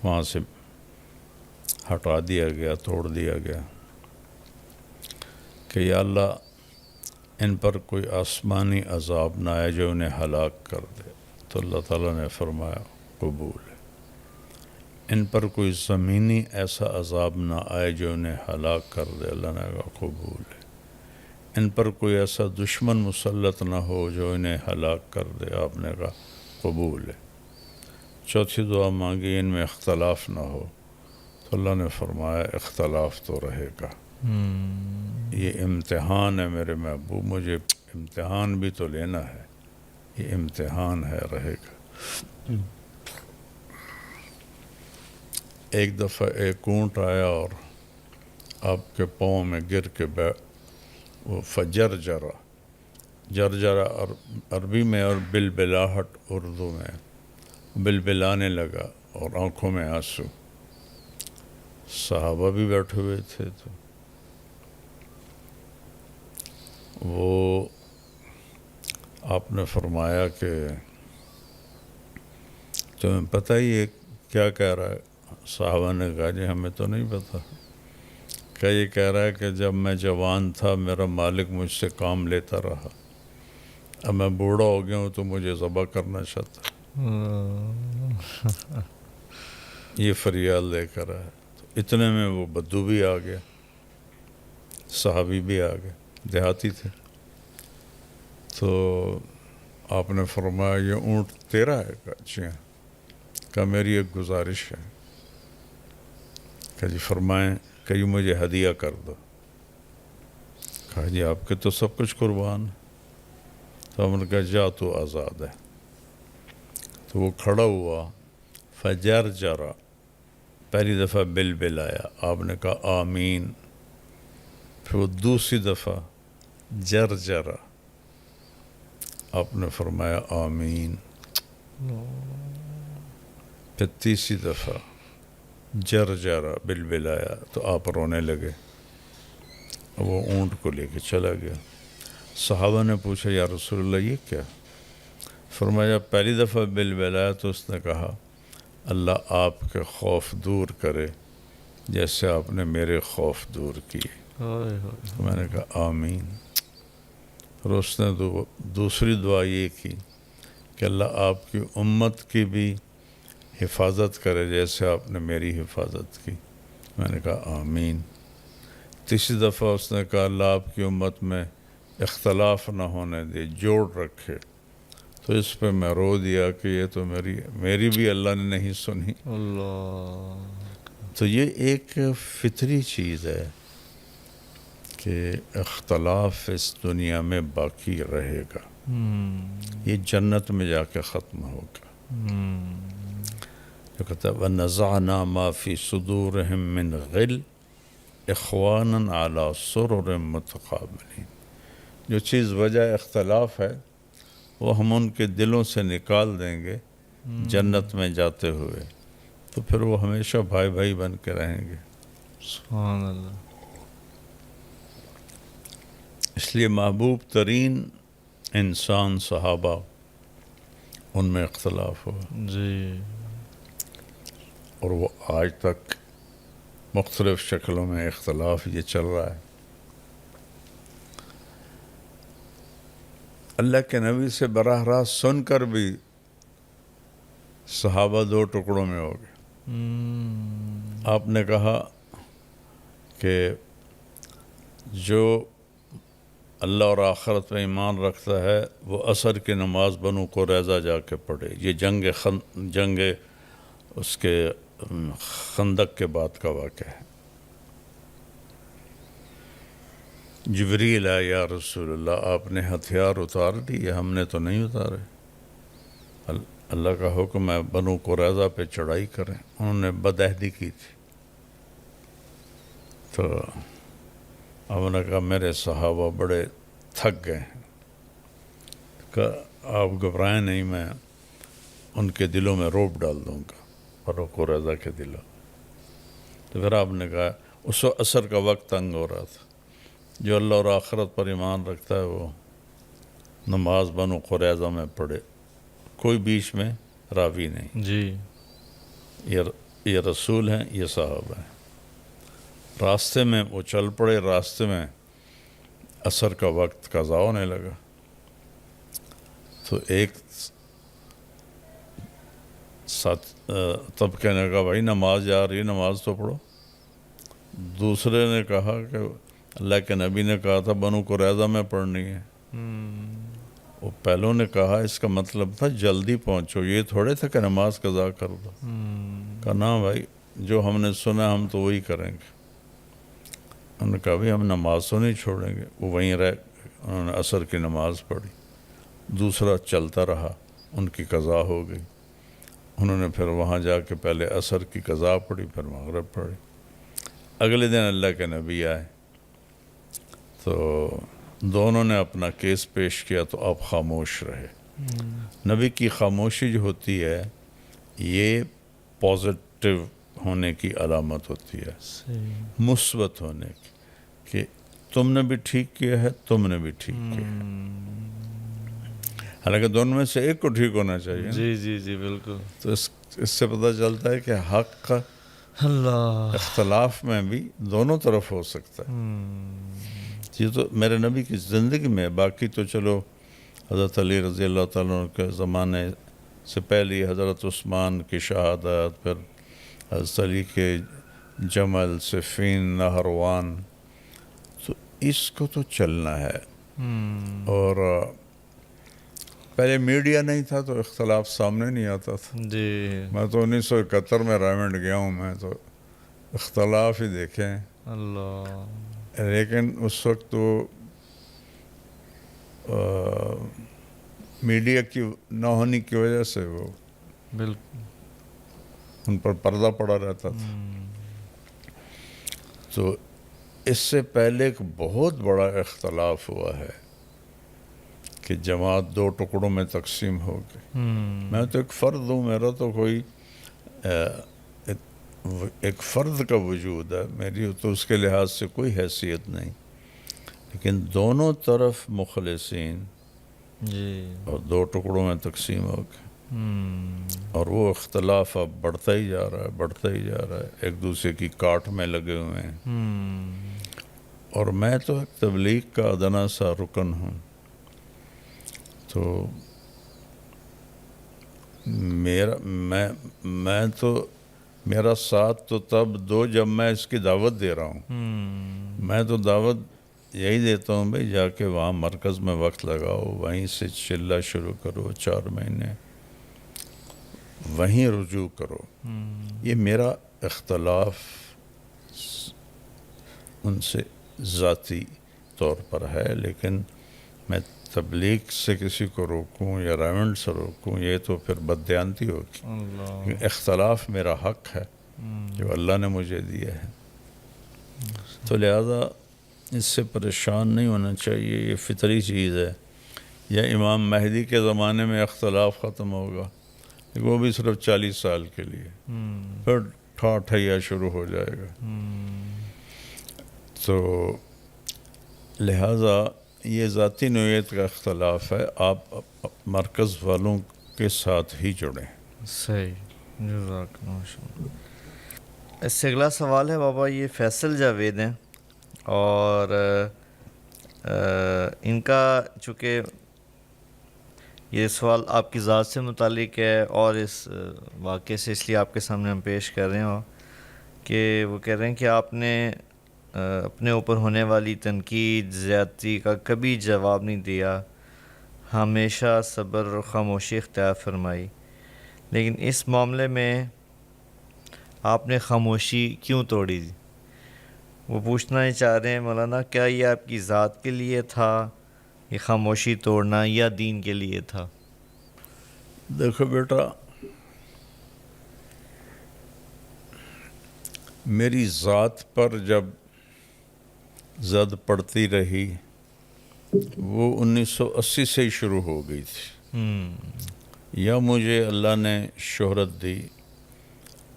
وہاں سے ہٹا دیا گیا، توڑ دیا گیا کہ یا اللہ ان پر کوئی آسمانی عذاب نہ آئے جو انہیں ہلاک کر دے، تو اللہ تعالیٰ نے فرمایا قبول ہے۔ ان پر کوئی زمینی ایسا عذاب نہ آئے جو انہیں ہلاک کر دے، اللہ نے کہا قبول ہے۔ ان پر کوئی ایسا دشمن مسلط نہ ہو جو انہیں ہلاک کر دے، آپ نے کہا قبول ہے۔ چوتھی دعا مانگی ان میں اختلاف نہ ہو، تو اللہ نے فرمایا اختلاف تو رہے گا، یہ امتحان ہے میرے محبوب، مجھے امتحان بھی تو لینا ہے، یہ امتحان ہے، رہے گا۔ ایک دفعہ ایک اونٹ آیا اور آپ کے پاؤں میں گر کے وہ فجرجرا، جرجرا عربی میں اور بلبلاہٹ اردو میں، بلبلانے لگا اور آنکھوں میں آنسو۔ صحابہ بھی بیٹھے ہوئے تھے، تو وہ آپ نے فرمایا کہ تمہیں پتہ ہی ہے کیا کہہ رہا ہے؟ صحابہ نے کہا جی ہمیں تو نہیں پتہ۔ کہ یہ کہہ رہا ہے کہ جب میں جوان تھا میرا مالک مجھ سے کام لیتا رہا، اب میں بوڑھا ہو گیا ہوں تو مجھے ذبح کرنا چاہتا ہے، یہ فریاد لے کر آیا۔ تو اتنے میں وہ بدو بھی آ گیا، صحابی بھی آ گئے، دیہاتی تھے۔ تو آپ نے فرمایا یہ اونٹ تیرا ہے؟ کہا جی ہاں۔ کہا میری ایک گزارش ہے۔ کہ جی فرمائیں، کہ یہ مجھے ہدیہ کر دو۔ کہا جی آپ کے تو سب کچھ قربان ہے۔ تو ہم نے کہا جا تو آزاد ہے۔ تو وہ کھڑا ہوا، فجرجرا، پہلی دفعہ بلبل آیا، آپ نے کہا آمین۔ پھر وہ دوسری دفعہ جرجرا، آپ نے فرمایا آمین۔ پھر تیسری دفعہ جرجرا، بلبل آیا، تو آپ رونے لگے۔ وہ اونٹ کو لے کے چلا گیا۔ صحابہ نے پوچھا یا رسول اللہ یہ کیا؟ فرمایا پہلی دفعہ بلبل آیا تو اس نے کہا اللہ آپ کے خوف دور کرے جیسے آپ نے میرے خوف دور کیے۔ تو میں نے کہا آمین۔ پھر اس نے دوسری دعا یہ کی کہ اللہ آپ کی امت کی بھی حفاظت کرے جیسے آپ نے میری حفاظت کی۔ میں نے کہا آمین۔ تیسری دفعہ اس نے کہا اللہ آپ کی امت میں اختلاف نہ ہونے دے، جوڑ رکھے۔ تو اس پہ میں رو دیا کہ یہ تو میری بھی اللہ نے نہیں سنی۔ اللہ، تو یہ ایک فطری چیز ہے کہ اختلاف اس دنیا میں باقی رہے گا، یہ جنت میں جا کے ختم ہوگا۔ جو کہتا ہے وَنَزَعْنَا مَا فِي صُدُورِهِم مِّن غِلٍّ إِخْوَانًا عَلَى سُرُرٍ مُتَقَابِلِينَ، جو چیز وجہ اختلاف ہے وہ ہم ان کے دلوں سے نکال دیں گے جنت میں جاتے ہوئے، تو پھر وہ ہمیشہ بھائی بھائی بن کے رہیں گے۔ سبحان اللہ۔ اس لیے محبوب ترین انسان صحابہ، ان میں اختلاف ہوا، جی، اور وہ آج تک مختلف شکلوں میں اختلاف یہ چل رہا ہے۔ اللہ کے نبی سے براہ راست سن کر بھی صحابہ دو ٹکڑوں میں ہو گئے. آپ نے کہا کہ جو اللہ اور آخرت میں ایمان رکھتا ہے وہ عصر کی نماز بنو قریظہ جا کے پڑھے. یہ جنگ اس کے خندق کے بعد کا واقعہ ہے. جبریل آیا یا رسول اللہ آپ نے ہتھیار اتار لیے؟ ہم نے تو نہیں اتارے. اللہ کا حکم ہے بنو قریظہ پہ چڑھائی کریں. انہوں نے بدعہدی کی تھی. تو اب نے کہا میرے صحابہ بڑے تھک گئے ہیں کہ آپ گھبرائیں نہیں، میں ان کے دلوں میں روب ڈال دوں گا، بنو قریظہ کے دلوں. تو پھر آپ نے کہا اس وقت عصر کا وقت تنگ ہو رہا تھا. جو اللہ اور آخرت پر ایمان رکھتا ہے وہ نماز بنو قریظہ میں پڑھے. کوئی بیچ میں راوی نہیں. جی یہ رسول ہیں، یہ صحابہ ہیں. راستے میں وہ چل پڑے. راستے میں عصر کا وقت قضا ہونے لگا. تو ایک تب کہنے لگا بھائی نماز جا رہی ہے، نماز تو پڑھو. دوسرے نے کہا کہ اللہ کے نبی نے کہا تھا بنو قریظہ میں پڑھنی ہے. وہ پہلوں نے کہا اس کا مطلب تھا جلدی پہنچو، یہ تھوڑے تھا کہ نماز قضا کر دو. کہا نا بھائی جو ہم نے سنا ہم تو وہی کریں گے. انہوں نے کہا بھائی ہم نماز تو نہیں چھوڑیں گے. وہ وہیں رہ، انہوں نے عصر کی نماز پڑھی. دوسرا چلتا رہا، ان کی قضا ہو گئی. انہوں نے پھر وہاں جا کے پہلے عصر کی قضا پڑھی، پھر مغرب پڑھی. اگلے دن اللہ کے نبی آئے تو دونوں نے اپنا کیس پیش کیا تو آپ خاموش رہے. نبی کی خاموشی جو ہوتی ہے یہ پازیٹیو ہونے کی علامت ہوتی ہے، مثبت ہونے کی، کہ تم نے بھی ٹھیک کیا ہے، تم نے بھی ٹھیک کیا ہے. حالانکہ دونوں میں سے ایک کو ٹھیک ہونا چاہیے نا. جی جی جی بالکل. تو اس سے پتہ چلتا ہے کہ حق کا اللہ اختلاف میں بھی دونوں طرف ہو سکتا ہے. یہ تو میرے نبی کی زندگی میں. باقی تو چلو حضرت علی رضی اللہ تعالیٰ عنہ کے زمانے سے پہلے حضرت عثمان کی شہادت، پھر حضرت علی کے جمل، صفین، نہروان، تو اس کو تو چلنا ہے. اور پہلے میڈیا نہیں تھا تو اختلاف سامنے نہیں آتا تھا. جی میں تو 1971 میں رائمنڈ گیا ہوں، میں تو اختلاف ہی دیکھیں. اللہ. لیکن اس وقت تو میڈیا کی نہ ہونے کی وجہ سے وہ بالکل ان پر پردہ پڑا رہتا تھا. تو اس سے پہلے ایک بہت بڑا اختلاف ہوا ہے کہ جماعت دو ٹکڑوں میں تقسیم ہو گئی. میں تو ایک فرد ہوں، میرا تو کوئی ایک فرد کا وجود ہے، میری تو اس کے لحاظ سے کوئی حیثیت نہیں. لیکن دونوں طرف مخلصین جی اور دو ٹکڑوں میں تقسیم ہو گئے. اور وہ اختلاف اب بڑھتا ہی جا رہا ہے، بڑھتا ہی جا رہا ہے. ایک دوسرے کی کاٹ میں لگے ہوئے ہیں. اور میں تو ایک تبلیغ کا ادنا سا رکن ہوں. تو میں تو میرا ساتھ تو تب دو جب میں اس کی دعوت دے رہا ہوں. میں تو دعوت یہی دیتا ہوں بھائی جا کے وہاں مرکز میں وقت لگاؤ، وہیں سے چلہ شروع کرو، 4 مہینے وہیں رجوع کرو. یہ میرا اختلاف ان سے ذاتی طور پر ہے. لیکن میں تبلیغ سے کسی کو روکوں یا رائمنڈ سے روکوں یہ تو پھر بددیانتی ہوگی. لیکن اختلاف میرا حق ہے جو اللہ نے مجھے دیا ہے. تو لہذا اس سے پریشان نہیں ہونا چاہیے، یہ فطری چیز ہے. یا امام مہدی کے زمانے میں اختلاف ختم ہوگا، لیکن وہ بھی صرف 40 سال کے لیے، پھر ٹھیا شروع ہو جائے گا. تو لہٰذا یہ ذاتی نوعیت کا اختلاف ہے. آپ مرکز والوں کے ساتھ ہی جڑیں. صحیح، جزاک اللہ. اس سے اگلا سوال ہے بابا، یہ فیصل جاوید ہیں اور ان کا چونکہ یہ سوال آپ کی ذات سے متعلق ہے اور اس واقعے سے اس لیے آپ کے سامنے ہم پیش کر رہے ہیں کہ وہ کہہ رہے ہیں کہ آپ نے اپنے اوپر ہونے والی تنقید زیادتی کا کبھی جواب نہیں دیا، ہمیشہ صبر اور خاموشی اختیار فرمائی، لیکن اس معاملے میں آپ نے خاموشی کیوں توڑی؟ وہ پوچھنا ہی چاہ رہے ہیں مولانا، کیا یہ آپ کی ذات کے لیے تھا یہ خاموشی توڑنا یا دین کے لیے تھا؟ دیکھو بیٹا، میری ذات پر جب زد پڑتی رہی وہ 1980 سے ہی شروع ہو گئی تھی۔ یا مجھے اللہ نے شہرت دی،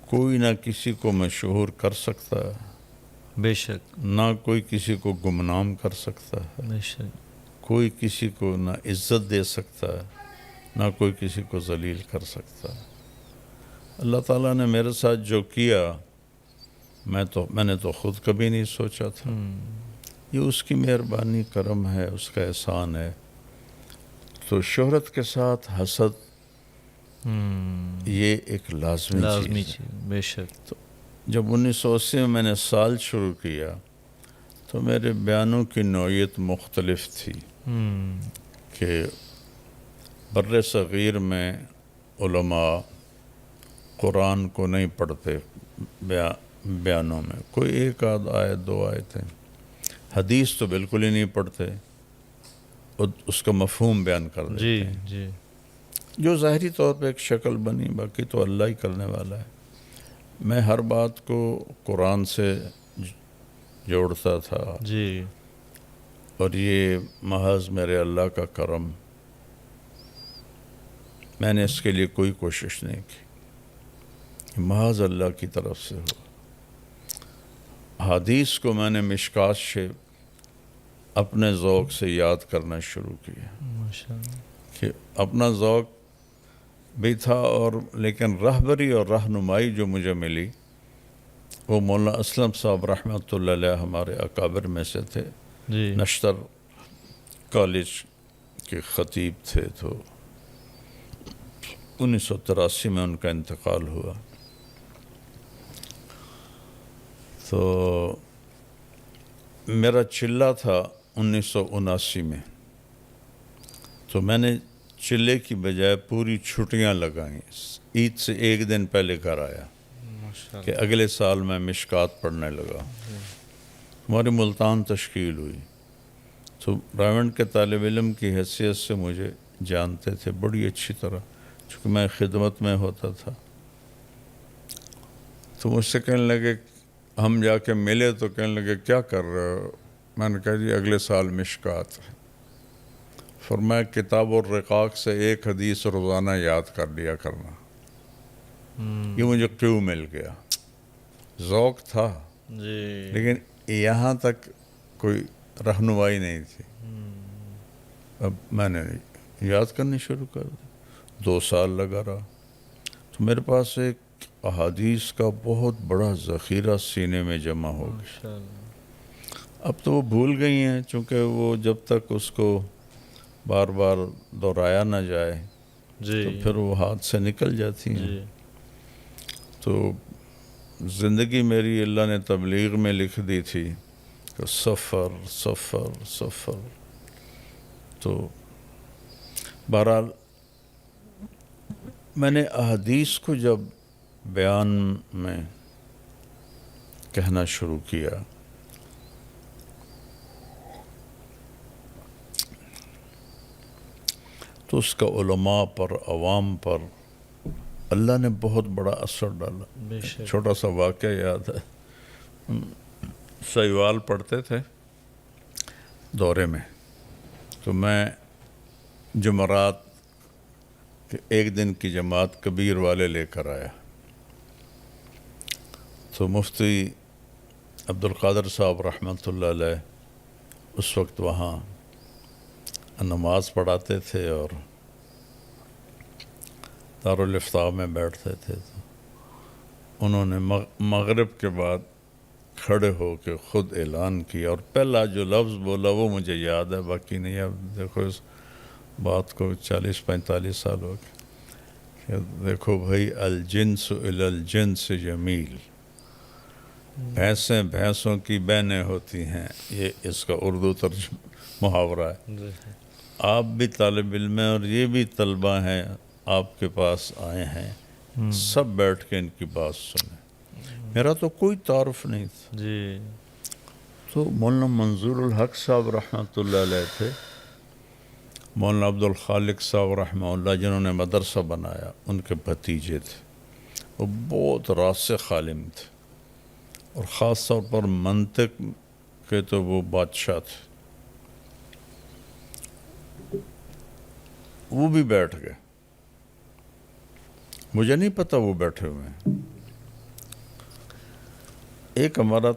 کوئی نہ کسی کو مشہور کر سکتا ہے، بے شک، نہ کوئی کسی کو گمنام کر سکتا ہے، بے شک، کوئی کسی کو نہ عزت دے سکتا ہے، نہ کوئی کسی کو ذلیل کر سکتا ہے۔ اللہ تعالیٰ نے میرے ساتھ جو کیا میں نے تو خود کبھی نہیں سوچا تھا۔ یہ اس کی مہربانی، کرم ہے، اس کا احسان ہے۔ تو شہرت کے ساتھ حسد یہ ایک لازمی چیز ہے۔ بے شک۔ تو جب 1980 میں نے سال شروع کیا تو میرے بیانوں کی نوعیت مختلف تھی کہ بر صغیر میں علماء قرآن کو نہیں پڑھتے بیانوں میں، کوئی ایک آدھ آیت دو آیتیں، حدیث تو بالکل ہی نہیں پڑھتے، اس کا مفہوم بیان کر دیتے جی ہیں، جی، جو ظاہری طور پہ ایک شکل بنی، باقی تو اللہ ہی کرنے والا ہے۔ میں ہر بات کو قرآن سے جوڑتا تھا، جی، اور یہ محض میرے اللہ کا کرم، میں نے اس کے لیے کوئی کوشش نہیں کی، محض اللہ کی طرف سے ہو۔ حدیث کو میں نے مشکات سے اپنے ذوق سے یاد کرنا شروع کیا ماشاءاللہ، کہ اپنا ذوق بھی تھا، اور لیکن رہبری اور رہنمائی جو مجھے ملی وہ مولانا اسلم صاحب رحمۃ اللہ علیہ ہمارے اکابر میں سے تھے، جی، نشتر کالج کے خطیب تھے، تو 1983 میں ان کا انتقال ہوا۔ تو میرا چلہ تھا 1979 میں، تو میں نے چلے کی بجائے پوری چھٹیاں لگائیں، عید سے ایک دن پہلے گھر آیا کہ اگلے سال میں مشکات پڑھنے لگا۔ ہماری ملتان تشکیل ہوئی، تو راونڈ کے طالب علم کی حیثیت سے مجھے جانتے تھے بڑی اچھی طرح، چونکہ میں خدمت میں ہوتا تھا۔ تو مجھ سے کہنے لگے، ہم جا کے ملے تو کہنے لگے کیا کر رہے ہو؟ میں نے کہا جی اگلے سال مشکات ہے۔ فرمایا کتاب الرقاق سے ایک حدیث روزانہ یاد کر لیا کرنا۔ یہ مجھے کیوں مل گیا، ذوق تھا جی، لیکن یہاں تک کوئی رہنمائی نہیں تھی۔ اب میں نے یاد کرنی شروع کر دی، 2 سال لگا رہا، تو میرے پاس ایک احادیث کا بہت بڑا ذخیرہ سینے میں جمع ہو گیا۔ ماشاءاللہ، اب تو وہ بھول گئی ہیں، چونکہ وہ جب تک اس کو بار بار دہرایا نہ جائے جی، تو پھر وہ ہاتھ سے نکل جاتی ہیں۔ جی، تو زندگی میری اللہ نے تبلیغ میں لکھ دی تھی کہ سفر سفر سفر۔ تو بہرحال میں نے احادیث کو جب بیان میں کہنا شروع کیا تو اس کا علماء پر، عوام پر اللہ نے بہت بڑا اثر ڈالا۔ بے شک، چھوٹا سا واقعہ یاد ہے، سیوال پڑھتے تھے دورے میں، تو میں جمعرات کے ایک دن کی جماعت کبیر والے لے کر آیا، تو مفتی عبدالقادر صاحب رحمۃ اللہ علیہ اس وقت وہاں نماز پڑھاتے تھے اور دارالافتاء میں بیٹھتے تھے۔ تو انہوں نے مغرب کے بعد کھڑے ہو کے خود اعلان کیا، اور پہلا جو لفظ بولا وہ مجھے یاد ہے، باقی نہیں۔ اب دیکھو بات کو 40-45 سال ہو گئے کہ دیکھو بھائی الجنس الی الجنس جمیل، بھینسیں بھینسوں کی بہنیں ہوتی ہیں، یہ اس کا اردو محاورہ ہے. آپ بھی طالب علم ہیں اور یہ بھی طلبہ ہیں، آپ کے پاس آئے ہیں، سب بیٹھ کے ان کی بات سنیں. میرا تو کوئی تعارف نہیں تھا. جی تو مولانا منظور الحق صاحب رحمۃ اللہ علیہ تھے، مولانا عبد الخالق صاحب رحمہ اللہ جنہوں نے مدرسہ بنایا، ان کے بھتیجے تھے. وہ بہت راسخ عالم تھے اور خاص طور پر منطق کے تو وہ بادشاہ تھے. وہ بھی بیٹھ گئے، مجھے نہیں پتا وہ بیٹھے ہوئے ہیں. ایک ہمارا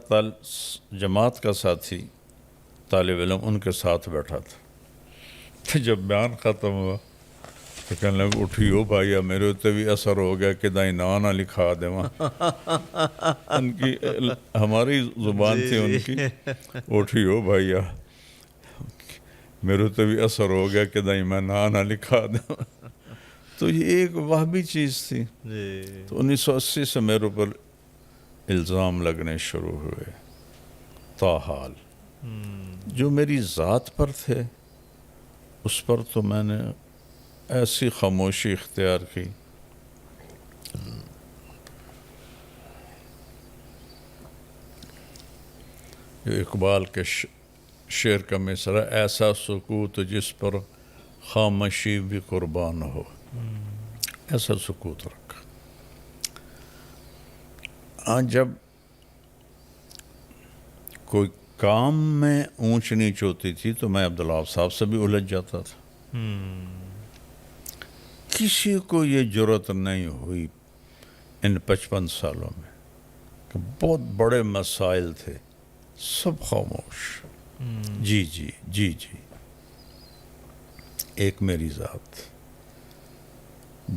جماعت کا ساتھی طالب علم ان کے ساتھ بیٹھا تھا. تو جب بیان ختم ہوا تو کہنے لگا اٹھیو بھائیا، میرے اتنے بھی اثر ہو گیا کہ دائیں نہ لکھا دے. ان کی ہماری زبان تھی ان کی، اٹھیو بھائیا میرے اتنے بھی اثر ہو گیا کہ دائیں میں نہ لکھا دوں. تو یہ ایک وہابی چیز تھی. تو 1980 سے میرے اوپر الزام لگنے شروع ہوئے. تاحال جو میری ذات پر تھے اس پر تو میں نے ایسی خاموشی اختیار کی. جو اقبال کے شعر کا مصرع، ایسا سکوت جس پر خاموشی بھی قربان ہو، ایسا سکوت رکھا. جب کوئی کام میں اونچ نیچ ہوتی تھی تو میں عبدالوہاب صاحب سے بھی الجھ جاتا تھا. کسی کو یہ جرأت نہیں ہوئی ان 55 سالوں میں کہ بہت بڑے مسائل تھے، سب خاموش. جی جی جی جی. ایک میری ذات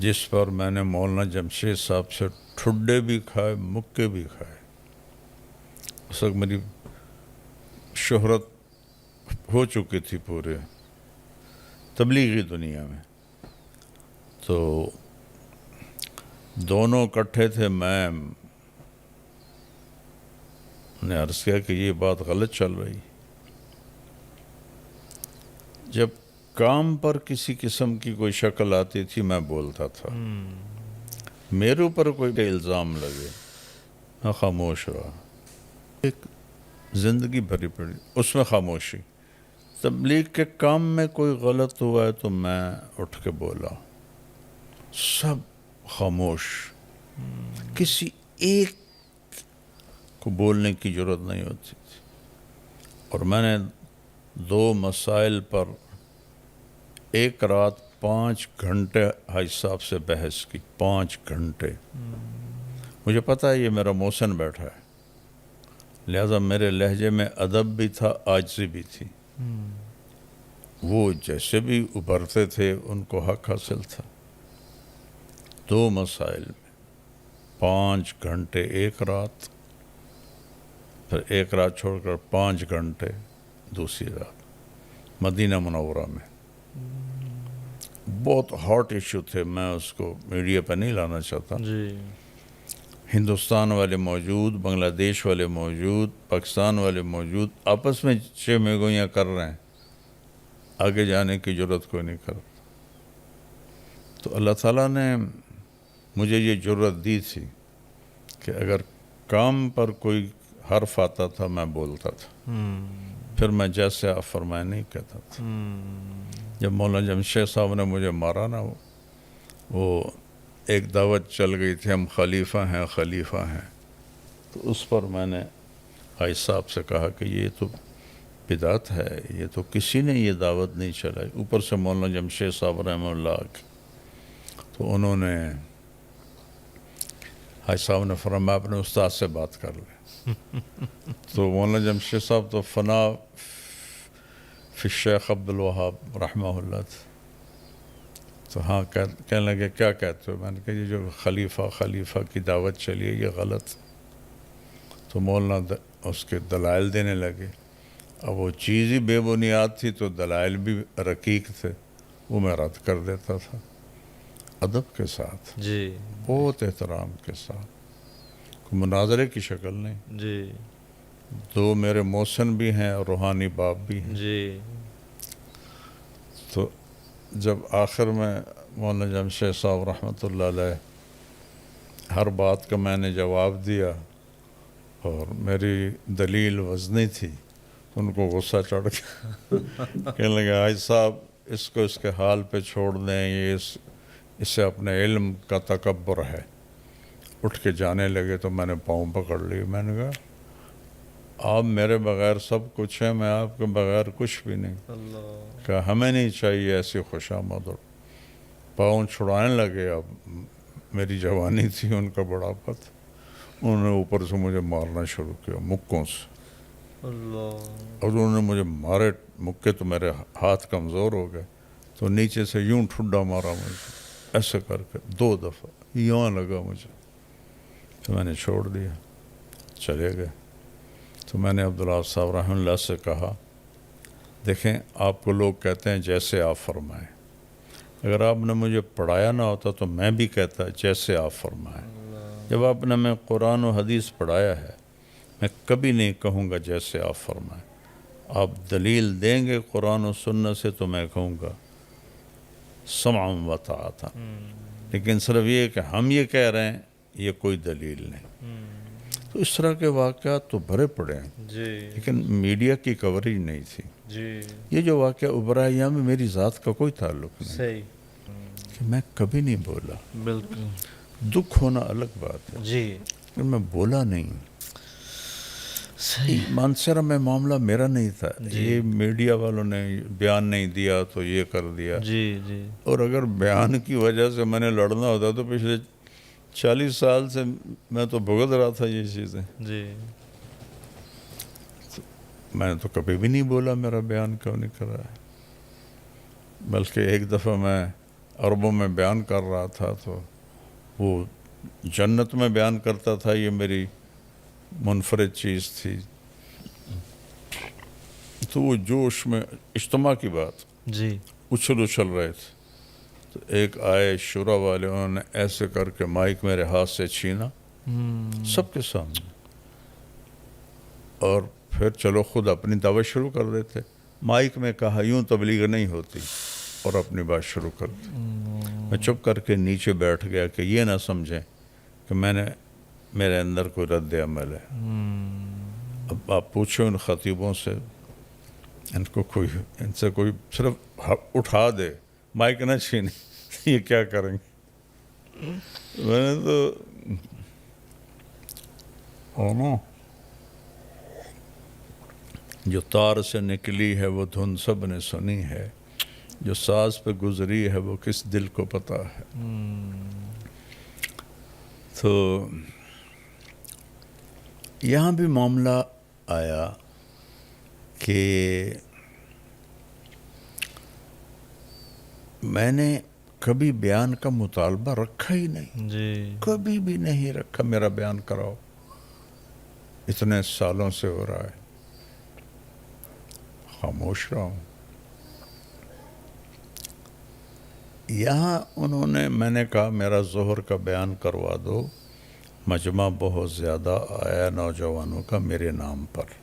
جس پر میں نے مولانا جمشید صاحب سے ٹھڈے بھی کھائے، مکے بھی کھائے. اس وقت میری شہرت ہو چکی تھی پورے تبلیغی دنیا میں. تو دونوں اکٹھے تھے. میں نے عرض کیا کہ یہ بات غلط چل رہی. جب کام پر کسی قسم کی کوئی شکل آتی تھی میں بولتا تھا. میرے اوپر کوئی الزام لگے میں خاموش رہا. ایک زندگی بھری پڑی اس میں خاموشی. تبلیغ کے کام میں کوئی غلط ہوا ہے تو میں اٹھ کے بولا. سب خاموش. کسی ایک کو بولنے کی ضرورت نہیں ہوتی تھی. اور میں نے 2 مسائل پر ایک رات 5 گھنٹے حاج صاحب سے بحث کی. 5 گھنٹے. مجھے پتہ ہے یہ میرا محسن بیٹھا ہے، لہذا میرے لہجے میں ادب بھی تھا، عاجزی بھی تھی. وہ جیسے بھی ابھرتے تھے ان کو حق حاصل تھا. 2 مسائل میں 5 گھنٹے ایک رات، پھر ایک رات چھوڑ کر 5 گھنٹے دوسری رات مدینہ منورہ میں. بہت ہاٹ ایشو تھے، میں اس کو میڈیا پہ نہیں لانا چاہتا. ہندوستان والے موجود، بنگلہ دیش والے موجود، پاکستان والے موجود، آپس میں چہ گوئیاں کر رہے ہیں. آگے جانے کی ضرورت کوئی نہیں کرتا. تو اللہ تعالیٰ نے مجھے یہ جرأت دی تھی کہ اگر کام پر کوئی حرف آتا تھا میں بولتا تھا. پھر میں جیسے آپ فرمائے نہیں کہتا تھا. جب مولانا جمشید صاحب نے مجھے مارا نا، وہ ایک دعوت چل گئی تھی، ہم خلیفہ ہیں خلیفہ ہیں. تو اس پر میں نے حاج صاحب سے کہا کہ یہ تو بدعت ہے، یہ تو کسی نے یہ دعوت نہیں چلائی. اوپر سے مولانا جمشید صاحب رحمہ اللہ کی. تو انہوں نے حاج صاحب نے فرمایا اپنے استاد سے بات کر لیں. تو مولانا جمشید صاحب تو فنا فی الشیخ عبد الوہاب رحمہ اللہ تھے. تو ہاں کہنے لگے کیا کہتے ہو؟ میں نے کہا یہ جو خلیفہ کی دعوت چلی ہے یہ غلط. تو مولانا اس کے دلائل دینے لگے. اب وہ چیز ہی بے بنیاد تھی تو دلائل بھی رقیق تھے. وہ میں رد کر دیتا تھا ادب کے ساتھ، جی بہت احترام کے ساتھ، کوئی مناظرے کی شکل نہیں. جی دو میرے محسن بھی ہیں اور روحانی باپ بھی ہیں. جی تو جب آخر میں مولانا جمشید صاحب رحمۃ اللہ علیہ ہر بات کا میں نے جواب دیا اور میری دلیل وزنی تھی، ان کو غصہ چڑھ گیا. کہنے لگے حاج صاحب اس کو اس کے حال پہ چھوڑ دیں، یہ اس سے اپنے علم کا تکبر ہے. اٹھ کے جانے لگے تو میں نے پاؤں پکڑ لی. میں نے کہا آپ میرے بغیر سب کچھ ہیں، میں آپ کے بغیر کچھ بھی نہیں. اللہ کہا ہمیں نہیں چاہیے ایسی خوشامد. اور پاؤں چھڑانے لگے. اب میری جوانی تھی، ان کا بڑھاپا تھا. انہوں نے اوپر سے مجھے مارنا شروع کیا مکوں سے. اللہ اور انہوں نے مجھے مارے مکے تو میرے ہاتھ کمزور ہو گئے، تو نیچے سے یوں ٹھڈا مارا مجھے ایسے کر کے 2 دفعہ، یوں لگا مجھے. تو میں نے چھوڑ دیا، چلے گئے. تو میں نے عبداللہ صاحب رحمۃ اللہ سے کہا دیکھیں آپ کو لوگ کہتے ہیں جیسے آپ فرمائیں، اگر آپ نے مجھے پڑھایا نہ ہوتا تو میں بھی کہتا جیسے آپ فرمائیں. جب آپ نے میں قرآن و حدیث پڑھایا ہے، میں کبھی نہیں کہوں گا جیسے آپ فرمائیں. آپ دلیل دیں گے قرآن و سنت سے تو میں کہوں گا سمعا و طاعتا. لیکن صرف یہ کہ ہم یہ کہہ رہے ہیں یہ کوئی دلیل نہیں. تو اس طرح کے واقعات تو بھرے پڑے ہیں، جی لیکن میڈیا کی کوریج نہیں تھی. جی یہ جو واقعہ ابھرا ہے یہاں میں میری ذات کا کوئی تعلق نہیں صحیح کہ میں کبھی نہیں بولا. بالکل دکھ ہونا الگ بات ہے، جی لیکن میں بولا نہیں. صحیح مانسرا میں معاملہ میرا نہیں تھا، یہ میڈیا والوں نے بیان نہیں دیا تو یہ کر دیا. جی جی اور اگر بیان کی وجہ سے میں نے لڑنا ہوتا تو پچھلے 40 سال سے میں تو بھگت رہا تھا یہ چیزیں. جی میں نے تو کبھی بھی نہیں بولا میرا بیان کیوں نہیں کر رہا ہے. بلکہ ایک دفعہ میں عربوں میں بیان کر رہا تھا تو وہ جنت میں بیان کرتا تھا، یہ میری منفرد چیز تھی. تو وہ جوش میں اجتماع کی بات جی اچھل رہے تھے، تو ایک آئے شورا والے، انہوں نے ایسے کر کے مائک میرے ہاتھ سے چھینا سب کے سامنے. اور پھر چلو خود اپنی دعوت شروع کر دیتے. مائک میں کہا یوں تبلیغ نہیں ہوتی، اور اپنی بات شروع کر دی. میں چپ کر کے نیچے بیٹھ گیا کہ یہ نہ سمجھیں کہ میرے اندر کوئی رد عمل ہے. اب آپ پوچھو ان خطیبوں سے، ان سے کوئی صرف اٹھا دے، مائک نہ چھینے، یہ کیا کریں گے؟ میں نے تو جو تار سے نکلی ہے وہ دھن سب نے سنی ہے، جو ساز پہ گزری ہے وہ کس دل کو پتہ ہے. تو یہاں بھی معاملہ آیا کہ میں نے کبھی بیان کا مطالبہ رکھا ہی نہیں، جی کبھی بھی نہیں رکھا. میرا بیان کراؤ، اتنے سالوں سے ہو رہا ہے، خاموش رہا ہوں. یہاں انہوں نے، میں نے کہا میرا ظہر کا بیان کروا دو، مجمع بہت زیادہ آیا نوجوانوں کا میرے نام پر.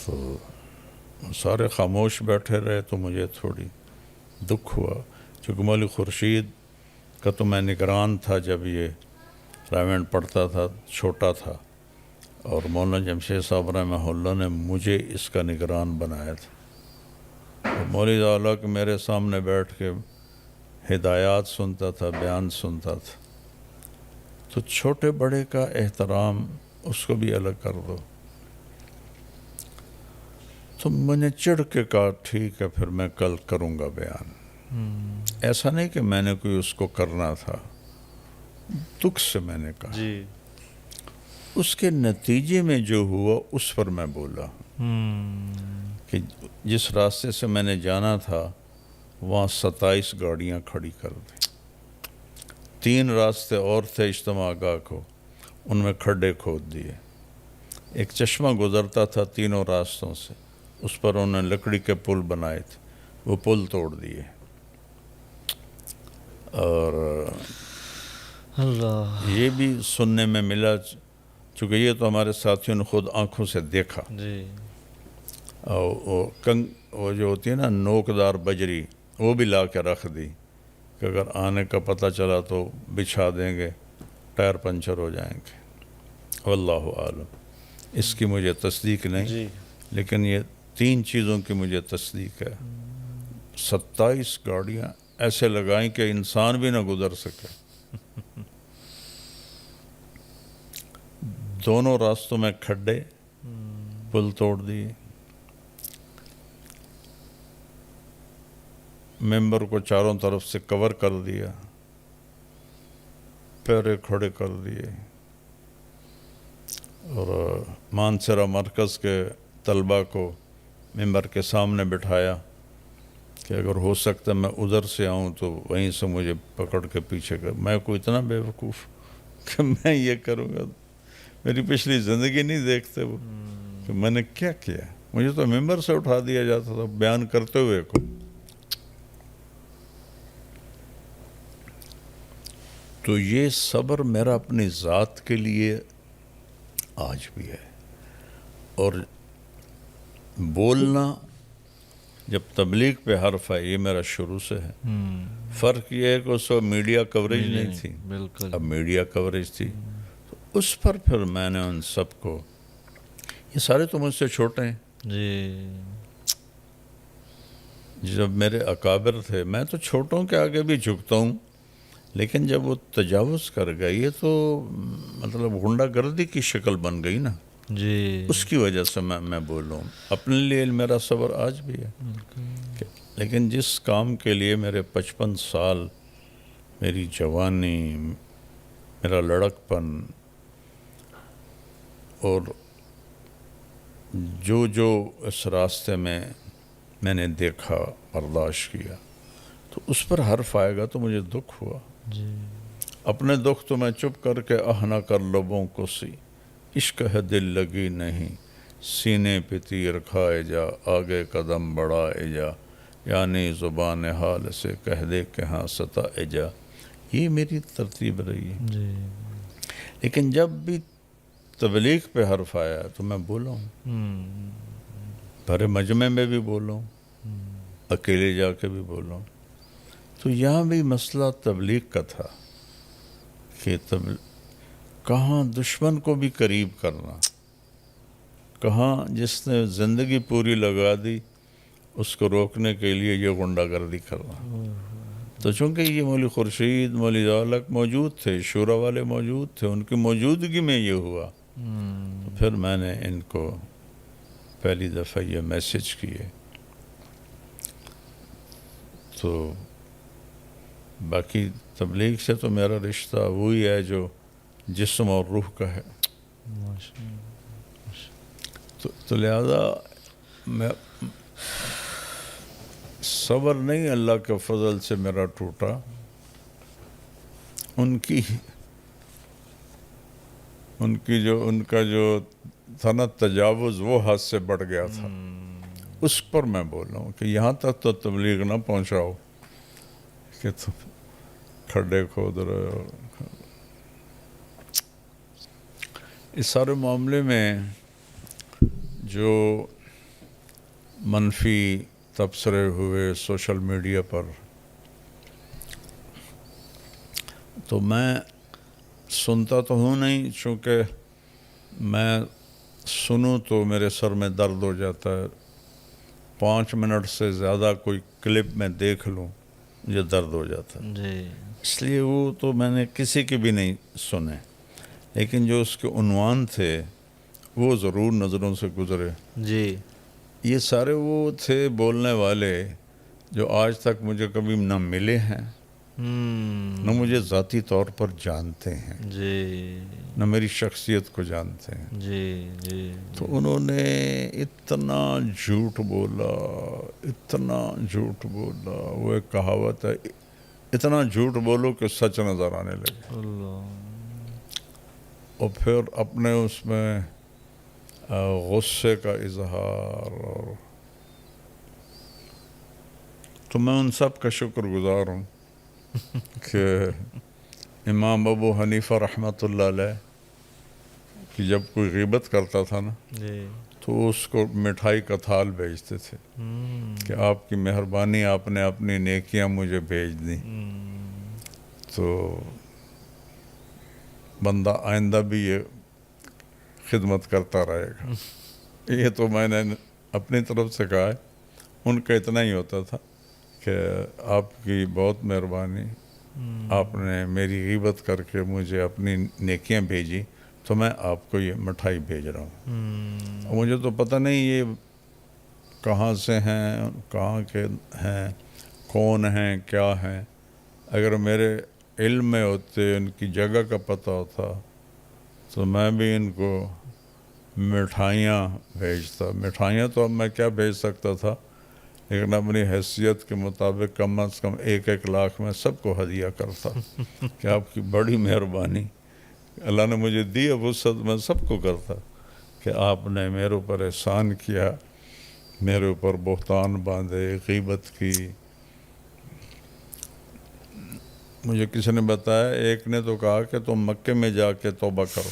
تو سارے خاموش بیٹھے رہے تو مجھے تھوڑی دکھ ہوا، چونکہ مولوی خورشید کا تو میں نگران تھا جب یہ رائمنڈ پڑھتا تھا، چھوٹا تھا، اور مولانا جمشید صاحب رحمہ اللہ نے مجھے اس کا نگران بنایا تھا. اور مولوی اعلیٰ کہ میرے سامنے بیٹھ کے ہدایات سنتا تھا، بیان سنتا تھا. تو چھوٹے بڑے کا احترام اس کو بھی الگ کر دو. تو میں نے چڑھ کے کہا ٹھیک ہے پھر میں کل کروں گا بیان. ایسا نہیں کہ میں نے کوئی اس کو کرنا تھا، دکھ سے میں نے کہا. جی اس کے نتیجے میں جو ہوا اس پر میں بولا کہ جس راستے سے میں نے جانا تھا وہاں 27 گاڑیاں کھڑی کر دیں. 3 راستے اور تھے اجتماع گاہ کو، ان میں کھڈے کھود دیے. ایک چشمہ گزرتا تھا تینوں راستوں سے، اس پر انہوں نے لکڑی کے پل بنائے تھے. وہ پل توڑ دیے. اور اللہ. یہ بھی سننے میں ملا، چونکہ یہ تو ہمارے ساتھیوں نے خود آنکھوں سے دیکھا. جی. اور وہ جو ہوتی ہے نا نوکدار بجری، وہ بھی لا کے رکھ دی کہ اگر آنے کا پتہ چلا تو بچھا دیں گے، ٹائر پنچر ہو جائیں گے. واللہ عالم. اس کی مجھے تصدیق نہیں، جی. لیکن یہ 3 چیزوں کی مجھے تصدیق ہے. 27 گاڑیاں ایسے لگائیں کہ انسان بھی نہ گزر سکے. دونوں راستوں میں کھڈے، پل توڑ دیے. ممبر کو چاروں طرف سے کور کر دیا، پیرے کھڑے کر دیے. اور مانسرا مرکز کے طلبہ کو ممبر کے سامنے بٹھایا کہ اگر ہو سکتا میں ادھر سے آؤں تو وہیں سے مجھے پکڑ کے پیچھے کر. میں کوئی اتنا بے وقوف کہ میں یہ کروں گا. میری پچھلی زندگی نہیں دیکھتے وہ کہ میں نے کیا کیا. مجھے تو ممبر سے اٹھا دیا جاتا تھا بیان کرتے ہوئے کو. تو یہ صبر میرا اپنی ذات کے لیے آج بھی ہے. اور بولنا جب تبلیغ پہ حرف ہے، یہ میرا شروع سے ہے. فرق یہ ہے کہ اس وقت میڈیا کوریج نہیں تھی، بالکل. اب میڈیا کوریج تھی. تو اس پر پھر میں نے ان سب کو، یہ سارے تو مجھ سے چھوٹے ہیں. جی. جب میرے اکابر تھے، میں تو چھوٹوں کے آگے بھی جھکتا ہوں، لیکن جب وہ تجاوز کر گئے، یہ تو مطلب غنڈہ گردی کی شکل بن گئی نا. جی. اس کی وجہ سے میں بولوں. اپنے لیے میرا صبر آج بھی ہے، لیکن جس کام کے لیے میرے 55 سال، میری جوانی، میرا لڑکپن، اور جو اس راستے میں نے دیکھا، برداشت کیا، تو اس پر حرف آئے گا تو مجھے دکھ ہوا. جی. اپنے دکھ تو میں چپ کر کے نہ کر لبوں کو سی، عشق ہے دل لگی نہیں، سینے پہ تیر کھائے جا، آگے قدم بڑھائے جا، یعنی زبان حال سے کہہ دے کہ ہاں ستائے جا. یہ میری ترتیب رہی ہے. جی. لیکن جب بھی تبلیغ پہ حرف آیا تو میں بولا ہوں، بھرے مجمع میں بھی بولا ہوں، اکیلے جا کے بھی بولا ہوں. تو یہاں بھی مسئلہ تبلیغ کا تھا کہ کہاں دشمن کو بھی قریب کرنا، کہاں جس نے زندگی پوری لگا دی اس کو روکنے کے لیے یہ غنڈہ گردی کرنا. تو چونکہ یہ مولوی خورشید، مولوی ذالک موجود تھے، شورا والے موجود تھے، ان کی موجودگی میں یہ ہوا. تو پھر میں نے ان کو پہلی دفعہ یہ میسج کیے. تو باقی تبلیغ سے تو میرا رشتہ وہی ہے جو جسم اور روح کا ہے. تو لہذا میں صبر نہیں اللہ کے فضل سے میرا ٹوٹا، ان کا جو تھا نا تجاوز، وہ حد سے بڑھ گیا تھا. اس پر میں بول رہا ہوں کہ یہاں تک تو تبلیغ نہ پہنچاؤ کہ تم کھڈے کھود رہے ہو. اس سارے معاملے میں جو منفی تبصرے ہوئے سوشل میڈیا پر، تو میں سنتا تو ہوں نہیں، چونکہ میں سنوں تو میرے سر میں درد ہو جاتا ہے. 5 منٹ سے زیادہ کوئی کلپ میں دیکھ لوں مجھے درد ہو جاتا ہے. جی. اس لیے وہ تو میں نے کسی کے بھی نہیں سنے، لیکن جو اس کے عنوان تھے وہ ضرور نظروں سے گزرے. جی. یہ سارے وہ تھے بولنے والے جو آج تک مجھے کبھی نہ ملے ہیں، نہ مجھے ذاتی طور پر جانتے ہیں، جی. نہ میری شخصیت کو جانتے ہیں. جی. جی. تو انہوں نے اتنا جھوٹ بولا، اتنا جھوٹ بولا. وہ ایک کہاوت ہے، اتنا جھوٹ بولو کہ سچ نظر آنے لگے. اللہ. اور پھر اپنے اس میں غصے کا اظہار، اور تو میں ان سب کا شکر گزار ہوں کہ امام ابو حنیفہ رحمۃ اللہ علیہ کہ جب کوئی غیبت کرتا تھا نا جی تو اس کو مٹھائی کا تھال بھیجتے تھے کہ آپ کی مہربانی، آپ نے اپنی نیکیاں مجھے بھیج دیں، تو بندہ آئندہ بھی یہ خدمت کرتا رہے گا۔ یہ تو میں نے اپنی طرف سے کہا ہے، ان کا اتنا ہی ہوتا تھا کہ آپ کی بہت مہربانی، آپ نے میری غیبت کر کے مجھے اپنی نیکیاں بھیجی تو میں آپ کو یہ مٹھائی بھیج رہا ہوں۔ مجھے تو پتہ نہیں یہ کہاں سے ہیں، کہاں کے ہیں، کون ہیں، کیا ہیں۔ اگر میرے علم میں ہوتے، ان کی جگہ کا پتہ ہوتا تو میں بھی ان کو مٹھائیاں بھیجتا۔ مٹھائیاں تو اب میں کیا بھیج سکتا تھا، لیکن اپنی حیثیت کے مطابق کم از کم 1-1 لاکھ میں سب کو ہدیہ کرتا کہ آپ کی بڑی مہربانی، اللہ نے مجھے دی اب وسعت، میں سب کو کرتا کہ آپ نے میرے اوپر احسان کیا، میرے اوپر بہتان باندھے، غیبت کی۔ مجھے کسی نے بتایا، ایک نے تو کہا کہ تم مکے میں جا کے توبہ کرو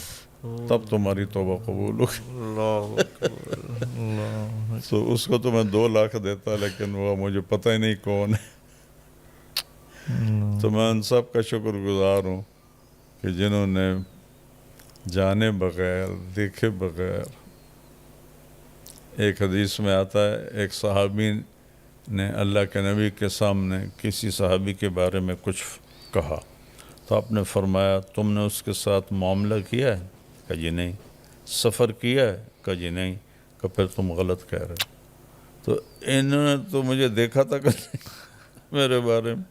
تب تمہاری توبہ قبول ہوگی۔ اللہ اکبر، اللہ تو اس کو تو میں 2 لاکھ دیتا، لیکن وہ مجھے پتہ ہی نہیں کون ہے۔ تو میں ان سب کا شکر گزار ہوں کہ جنہوں نے جانے بغیر، دیکھے بغیر، ایک حدیث میں آتا ہے ایک صحابی نے اللہ کے نبی کے سامنے کسی صحابی کے بارے میں کچھ کہا تو آپ نے فرمایا تم نے اس کے ساتھ معاملہ کیا ہے؟ کہا جی نہیں۔ سفر کیا ہے؟ کہا جی نہیں۔ کہ پھر تم غلط کہہ رہے۔ تو انہوں نے تو مجھے دیکھا تھا کہ میرے بارے میں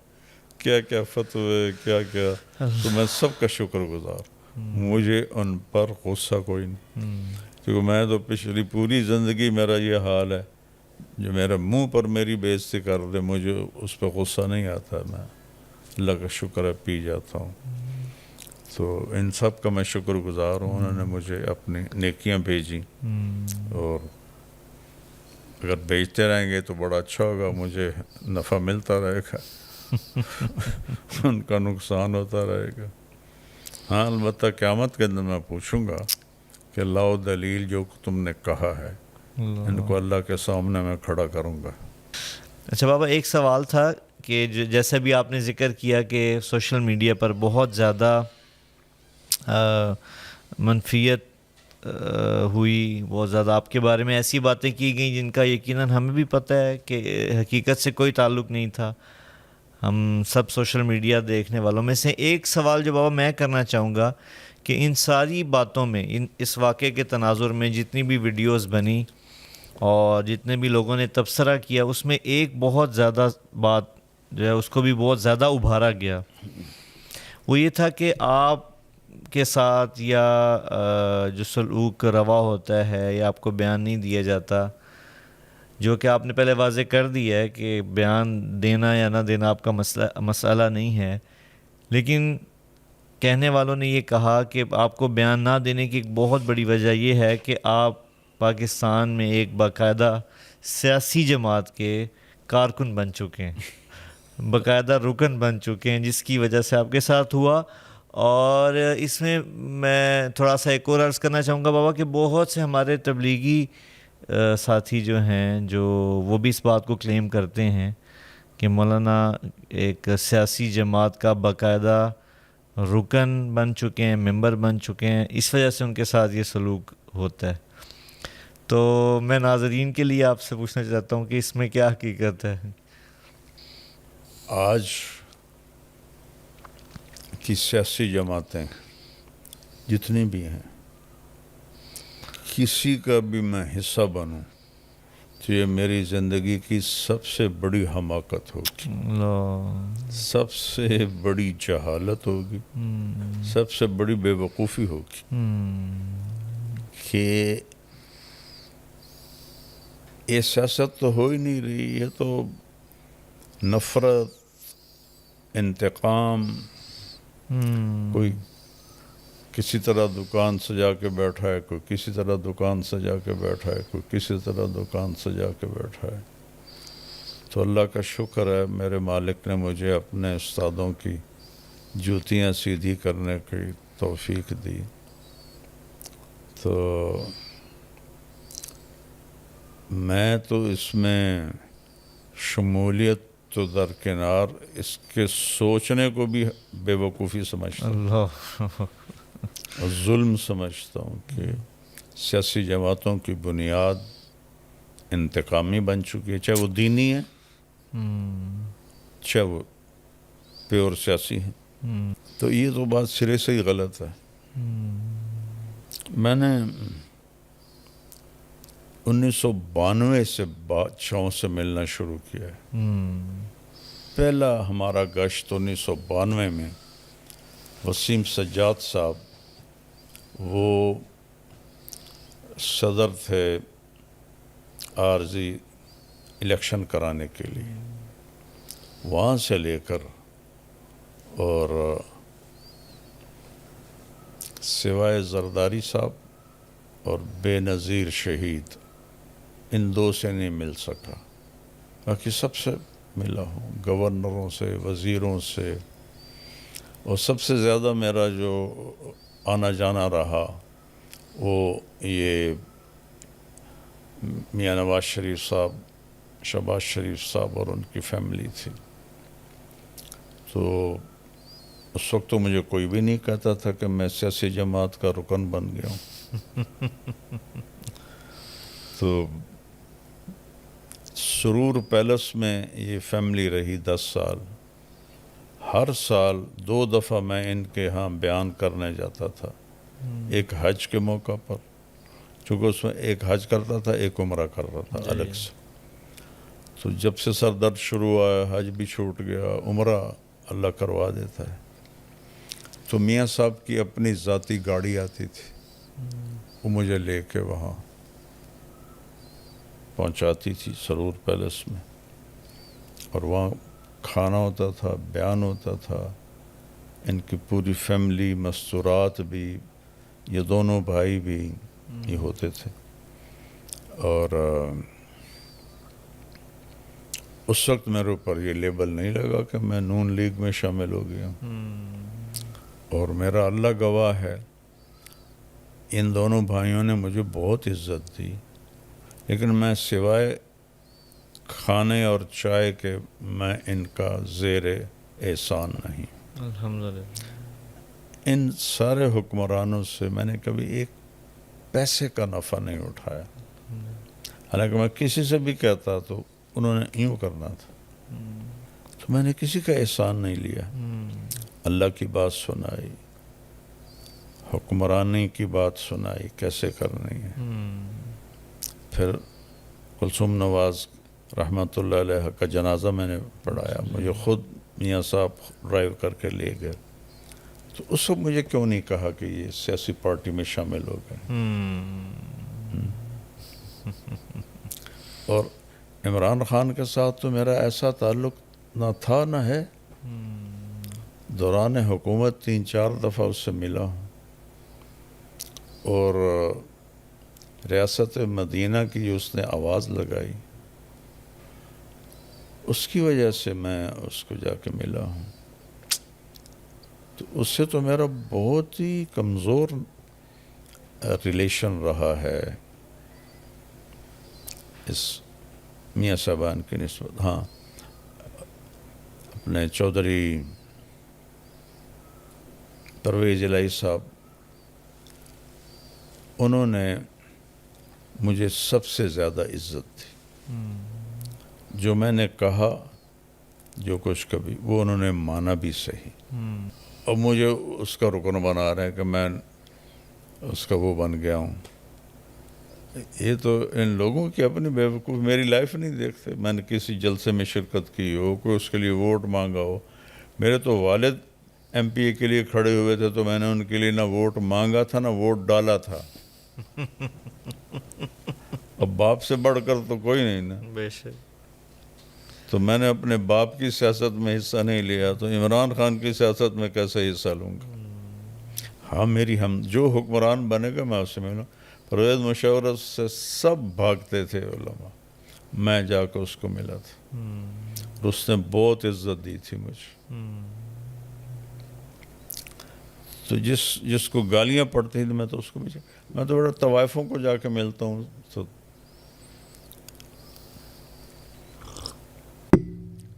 کیا کیا فتوے، کیا کیا، تو میں سب کا شکر گزار، مجھے ان پر غصہ کوئی نہیں، کیونکہ میں تو پچھلی پوری زندگی میرا یہ حال ہے، جو میرے منہ پر میری بے عزتی کر دے مجھے اس پہ غصہ نہیں آتا، میں اللہ کا شکر ہے پی جاتا ہوں۔ تو ان سب کا میں شکر گزار ہوں، انہوں نے مجھے اپنی نیکیاں بھیجی، اور اگر بھیجتے رہیں گے تو بڑا اچھا ہوگا، مجھے نفع ملتا رہے گا ان کا نقصان ہوتا رہے گا۔ ہاں البتہ قیامت کے دن میں پوچھوں گا کہ لاؤ دلیل جو تم نے کہا ہے، ان کو اللہ کے سامنے میں کھڑا کروں گا۔ اچھا بابا، ایک سوال تھا کہ جیسے بھی آپ نے ذکر کیا کہ سوشل میڈیا پر بہت زیادہ منفیت ہوئی، بہت زیادہ آپ کے بارے میں ایسی باتیں کی گئیں جن کا یقیناً ہمیں بھی پتہ ہے کہ حقیقت سے کوئی تعلق نہیں تھا، ہم سب سوشل میڈیا دیکھنے والوں میں سے۔ ایک سوال جو بابا میں کرنا چاہوں گا کہ ان ساری باتوں میں، اس واقعے کے تناظر میں جتنی بھی ویڈیوز بنی اور جتنے بھی لوگوں نے تبصرہ کیا، اس میں ایک بہت زیادہ بات جو ہے اس کو بھی بہت زیادہ ابھارا گیا، وہ یہ تھا کہ آپ کے ساتھ یا جو سلوک روا ہوتا ہے یا آپ کو بیان نہیں دیا جاتا، جو کہ آپ نے پہلے واضح کر دیا ہے کہ بیان دینا یا نہ دینا آپ کا مسئلہ نہیں ہے، لیکن کہنے والوں نے یہ کہا کہ آپ کو بیان نہ دینے کی ایک بہت بڑی وجہ یہ ہے کہ آپ پاکستان میں ایک باقاعدہ سیاسی جماعت کے کارکن بن چکے ہیں، باقاعدہ رکن بن چکے ہیں، جس کی وجہ سے آپ کے ساتھ ہوا۔ اور اس میں میں تھوڑا سا ایک اور عرض کرنا چاہوں گا بابا کہ بہت سے ہمارے تبلیغی ساتھی جو ہیں جو وہ بھی اس بات کو کلیم کرتے ہیں کہ مولانا ایک سیاسی جماعت کا باقاعدہ رکن بن چکے ہیں، ممبر بن چکے ہیں، اس وجہ سے ان کے ساتھ یہ سلوک ہوتا ہے۔ تو میں ناظرین کے لیے آپ سے پوچھنا چاہتا ہوں کہ اس میں کیا حقیقت ہے؟ آج کی سیاسی جماعتیں جتنی بھی ہیں، کسی کا بھی میں حصہ بنوں تو یہ میری زندگی کی سب سے بڑی حماقت ہوگی، سب سے بڑی جہالت ہوگی، سب سے بڑی بے وقوفی ہوگی کہ یہ سیاست تو ہو ہی نہیں رہی، یہ تو نفرت، انتقام، کوئی کسی طرح دکان سجا کے بیٹھا ہے، کوئی کسی طرح دکان سجا کے بیٹھا ہے، کوئی کسی طرح دکان سجا کے بیٹھا ہے۔ تو اللہ کا شکر ہے میرے مالک نے مجھے اپنے استادوں کی جوتیاں سیدھی کرنے کی توفیق دی. تو میں تو اس میں شمولیت تو درکنار اس کے سوچنے کو بھی بے وقوفی سمجھتا ہوں اللہ اور ظلم سمجھتا ہوں کہ سیاسی جماعتوں کی بنیاد انتقامی بن چکی ہے، چاہے وہ دینی ہے چاہے وہ پیور سیاسی ہیں. تو یہ تو بات سرے سے ہی غلط ہے. میں نے 1992 سے بادشاہوں سے ملنا شروع کیا ہے. پہلا ہمارا گشت 1992 میں وسیم سجاد صاحب وہ صدر تھے عارضی الیکشن کرانے کے لیے، وہاں سے لے کر اور سوائے زرداری صاحب اور بے نظیر شہید ان دو سے نہیں مل سکا، باقی سب سے ملا ہوں، گورنروں سے، وزیروں سے. اور سب سے زیادہ میرا جو آنا جانا رہا وہ یہ میاں نواز شریف صاحب، شہباز شریف صاحب اور ان کی فیملی تھی. تو اس وقت تو مجھے کوئی بھی نہیں کہتا تھا کہ میں سیاسی جماعت کا رکن بن گیا ہوں. تو سرور پیلس میں یہ فیملی رہی 10 سال. ہر سال 2 دفعہ میں ان کے ہاں بیان کرنے جاتا تھا. ایک حج کے موقع پر، چونکہ اس میں ایک حج کرتا تھا ایک عمرہ کرتا تھا الگ سے. تو جب سے سر درد شروع ہوا، حج بھی چھوٹ گیا، عمرہ اللہ کروا دیتا ہے. تو میاں صاحب کی اپنی ذاتی گاڑی آتی تھی، وہ مجھے لے کے وہاں پہنچاتی تھی سرور پیلس میں، اور وہاں کھانا ہوتا تھا، بیان ہوتا تھا. ان کی پوری فیملی، مستورات بھی، یہ دونوں بھائی بھی یہ ہوتے تھے. اور اس وقت میرے اوپر یہ لیبل نہیں لگا کہ میں نون لیگ میں شامل ہو گیا ہوں. اور میرا اللہ گواہ ہے ان دونوں بھائیوں نے مجھے بہت عزت دی، لیکن میں سوائے کھانے اور چائے کے میں ان کا زیر احسان نہیں. الحمدللہ. ان سارے حکمرانوں سے میں نے کبھی ایک پیسے کا نفع نہیں اٹھایا، حالانکہ میں کسی سے بھی کہتا تو انہوں نے یوں کرنا تھا. تو میں نے کسی کا احسان نہیں لیا. اللہ کی بات سنائی، حکمرانی کی بات سنائی کیسے کرنی ہے. پھر کلثوم نواز رحمۃ اللہ علیہ کا جنازہ میں نے پڑھایا، مجھے خود میاں صاحب ڈرائیو کر کے لے گئے. تو اس وقت مجھے کیوں نہیں کہا کہ یہ سیاسی پارٹی میں شامل ہو گئے. اور عمران خان کے ساتھ تو میرا ایسا تعلق نہ تھا نہ ہے. دوران حکومت 3-4 دفعہ اس سے ملا ہوں، اور ریاست مدینہ کی جو اس نے آواز لگائی اس کی وجہ سے میں اس کو جا کے ملا ہوں. تو اس سے تو میرا بہت ہی کمزور ریلیشن رہا ہے اس میاں صاحبان کی نسبت. ہاں، اپنے چودھری پرویز الہی صاحب، انہوں نے مجھے سب سے زیادہ عزت دی. جو میں نے کہا، جو کچھ کبھی، وہ انہوں نے مانا بھی صحیح. اور مجھے اس کا رکن بنا رہے ہیں کہ میں اس کا وہ بن گیا ہوں. یہ تو ان لوگوں کی اپنی بیوقوف، میری لائف نہیں دیکھتے. میں نے کسی جلسے میں شرکت کی ہو، کوئی اس کے لیے ووٹ مانگا ہو. میرے تو والد ایم پی اے کے لیے کھڑے ہوئے تھے تو میں نے ان کے لیے نہ ووٹ مانگا تھا نہ ووٹ ڈالا تھا. اب باپ سے بڑھ کر تو کوئی نہیں نا. بے شک. تو میں نے اپنے باپ کی سیاست میں حصہ نہیں لیا، تو عمران خان کی سیاست میں کیسے حصہ لوں گا. ہاں، میری جو حکمران بنے گا میں اس سے ملوں. پرویز مشاورت سے سب بھاگتے تھے علماء، میں جا کے اس کو ملا تھا اور اس نے بہت عزت دی تھی مجھے. تو جس کو گالیاں پڑتی تھیں میں تو اس کو بھی میں تو بڑا طوائفوں کو جا کے ملتا ہوں. تو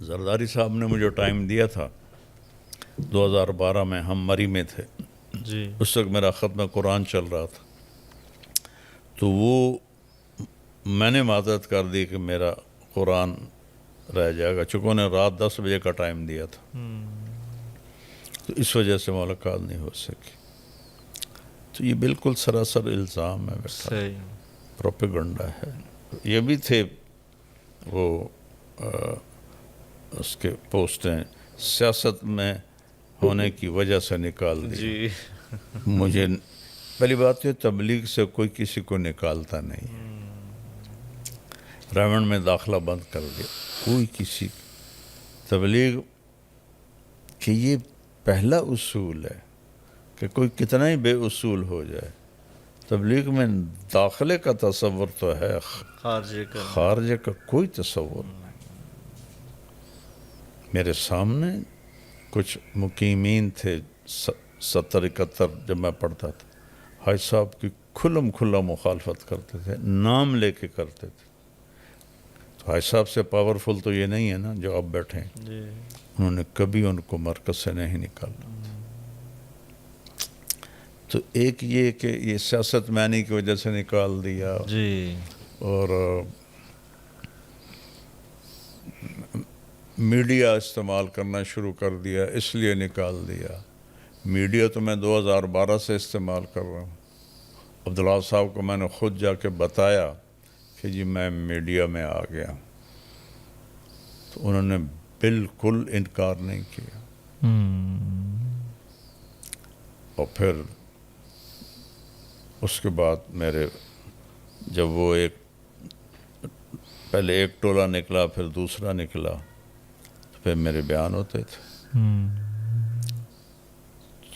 زرداری صاحب نے مجھے ٹائم دیا تھا 2012 میں، ہم مری میں تھے جی. اس وقت میرا ختم قرآن چل رہا تھا. تو وہ میں نے معذرت کر دی کہ میرا قرآن رہ جائے گا، چونکہ انہیں رات 10 بجے کا ٹائم دیا تھا. تو اس وجہ سے ملاقات نہیں ہو سکی. تو یہ بالکل سراسر الزام ہے بیٹا، صحیح. پروپیگنڈا ہے. یہ بھی تھے وہ اس کے پوسٹیں سیاست میں ہونے کی وجہ سے نکال دی. جی. مجھے پہلی بات یہ تبلیغ سے کوئی کسی کو نکالتا نہیں. ریونڈ میں داخلہ بند کر دیا. کوئی کسی تبلیغ کہ یہ پہلا اصول ہے کہ کوئی کتنا ہی بے اصول ہو جائے، تبلیغ میں داخلے کا تصور تو ہے، خارجے کا کوئی تصور نہیں. میرے سامنے کچھ مقیمین تھے 70-71 جب میں پڑھتا تھا، حاج صاحب کی کھلا مخالفت کرتے تھے، نام لے کے کرتے تھے. تو حاج صاحب سے پاورفل تو یہ نہیں ہے نا جو اب بیٹھے ہیں. جی. انہوں نے کبھی ان کو مرکز سے نہیں نکالا. تو ایک یہ کہ یہ سیاست معنی کی وجہ سے نکال دیا. جی. اور میڈیا استعمال کرنا شروع کر دیا اس لیے نکال دیا. میڈیا تو میں 2012 سے استعمال کر رہا ہوں. عبداللہ صاحب کو میں نے خود جا کے بتایا کہ جی میں میڈیا میں آ گیا، تو انہوں نے بالکل انکار نہیں کیا. اور پھر اس کے بعد میرے جب وہ پہلے ایک ٹولہ نکلا پھر دوسرا نکلا، تو پھر میرے بیان ہوتے تھے.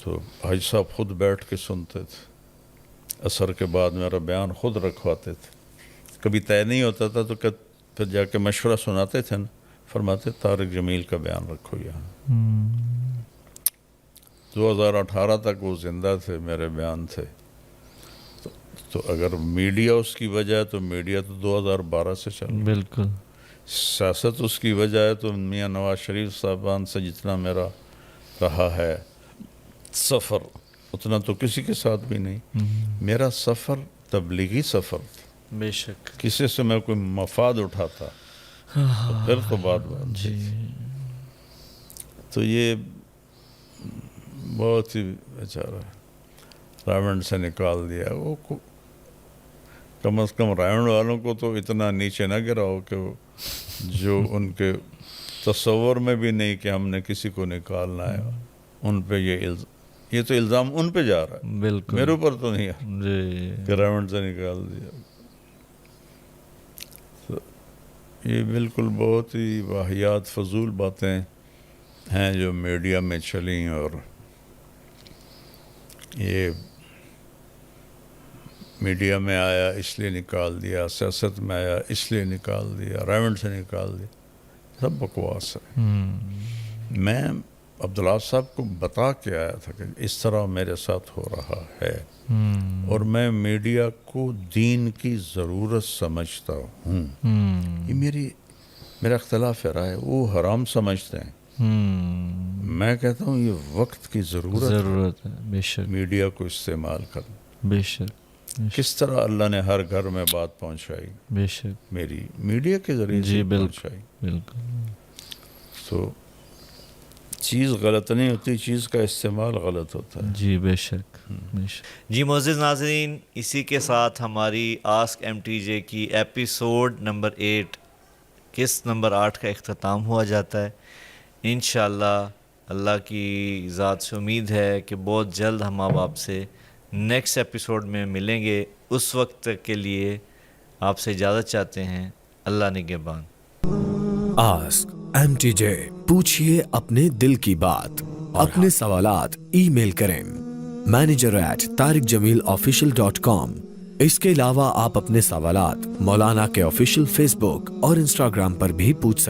تو حاج صاحب خود بیٹھ کے سنتے تھے. عصر کے بعد میرا بیان خود رکھواتے تھے. کبھی طے نہیں ہوتا تھا تو پھر جا کے مشورہ سناتے تھے نا، فرماتے طارق جمیل کا بیان رکھو یہاں. 2018 تک وہ زندہ تھے، میرے بیان تھے. تو اگر میڈیا اس کی وجہ ہے تو میڈیا تو 2012 سے چل رہا. بالکل. سیاست اس کی وجہ ہے تو میاں نواز شریف صاحبان سے جتنا میرا رہا ہے سفر اتنا تو کسی کے ساتھ بھی نہیں. میرا سفر تبلیغی سفر تھا. بے شک. کسی سے میں کوئی مفاد اٹھاتا تو پھر تو بات جی. تو یہ بہت ہی بیچارہ رائمنڈ سے نکال دیا. وہ کم از کم رائمنڈ والوں کو تو اتنا نیچے نہ گرا ہو کہ جو ان کے تصور میں بھی نہیں کہ ہم نے کسی کو نکالنا ہے. ان پہ یہ تو الزام ان پہ جا رہا ہے، بالکل میرے اوپر تو نہیں ہے جی. کہ رائمنڈ سے نکال دیا. تو یہ بالکل بہت ہی واہیات فضول باتیں ہیں جو میڈیا میں چلیں. اور یہ میڈیا میں آیا اس لیے نکال دیا، سیاست میں آیا اس لیے نکال دیا، رائمنڈ سے نکال دیا، سب بکواس ہے. میں عبداللہ صاحب کو بتا کے آیا تھا کہ اس طرح میرے ساتھ ہو رہا ہے، اور میں میڈیا کو دین کی ضرورت سمجھتا ہوں. یہ میرا اختلاف رائے. وہ حرام سمجھتے ہیں، میں کہتا ہوں یہ وقت کی ضرورت ہے. بے شک. میڈیا کو استعمال کرنا. بے شک. کس طرح اللہ نے ہر گھر میں بات پہنچائی، بے شک میری میڈیا کے ذریعے سے پہنچائی. بالکل. تو چیز غلط نہیں ہوتی، چیز کا استعمال غلط ہوتا ہے. جی بے شک. بے شک. جی معزز ناظرین، اسی کے ساتھ ہماری آسک ایم ٹی جے کی ایپیسوڈ نمبر 8 قسط نمبر 8 کا اختتام ہوا جاتا ہے. انشاءاللہ اللہ کی ذات سے امید ہے کہ بہت جلد ہم آپ سے نیکسٹ ایپیسوڈ میں ملیں گے. اس وقت تک کے لیے آپ سے اجازت چاہتے ہیں. اللہ نگہبان. آسک MTJ، پوچھئے اپنے دل کی بات. اپنے سوالات ای میل کریں manager@tariqjamilofficial.com، اس کے علاوہ آپ اپنے سوالات مولانا کے آفیشیل فیس بک اور انسٹاگرام پر بھی پوچھ سکتے ہیں.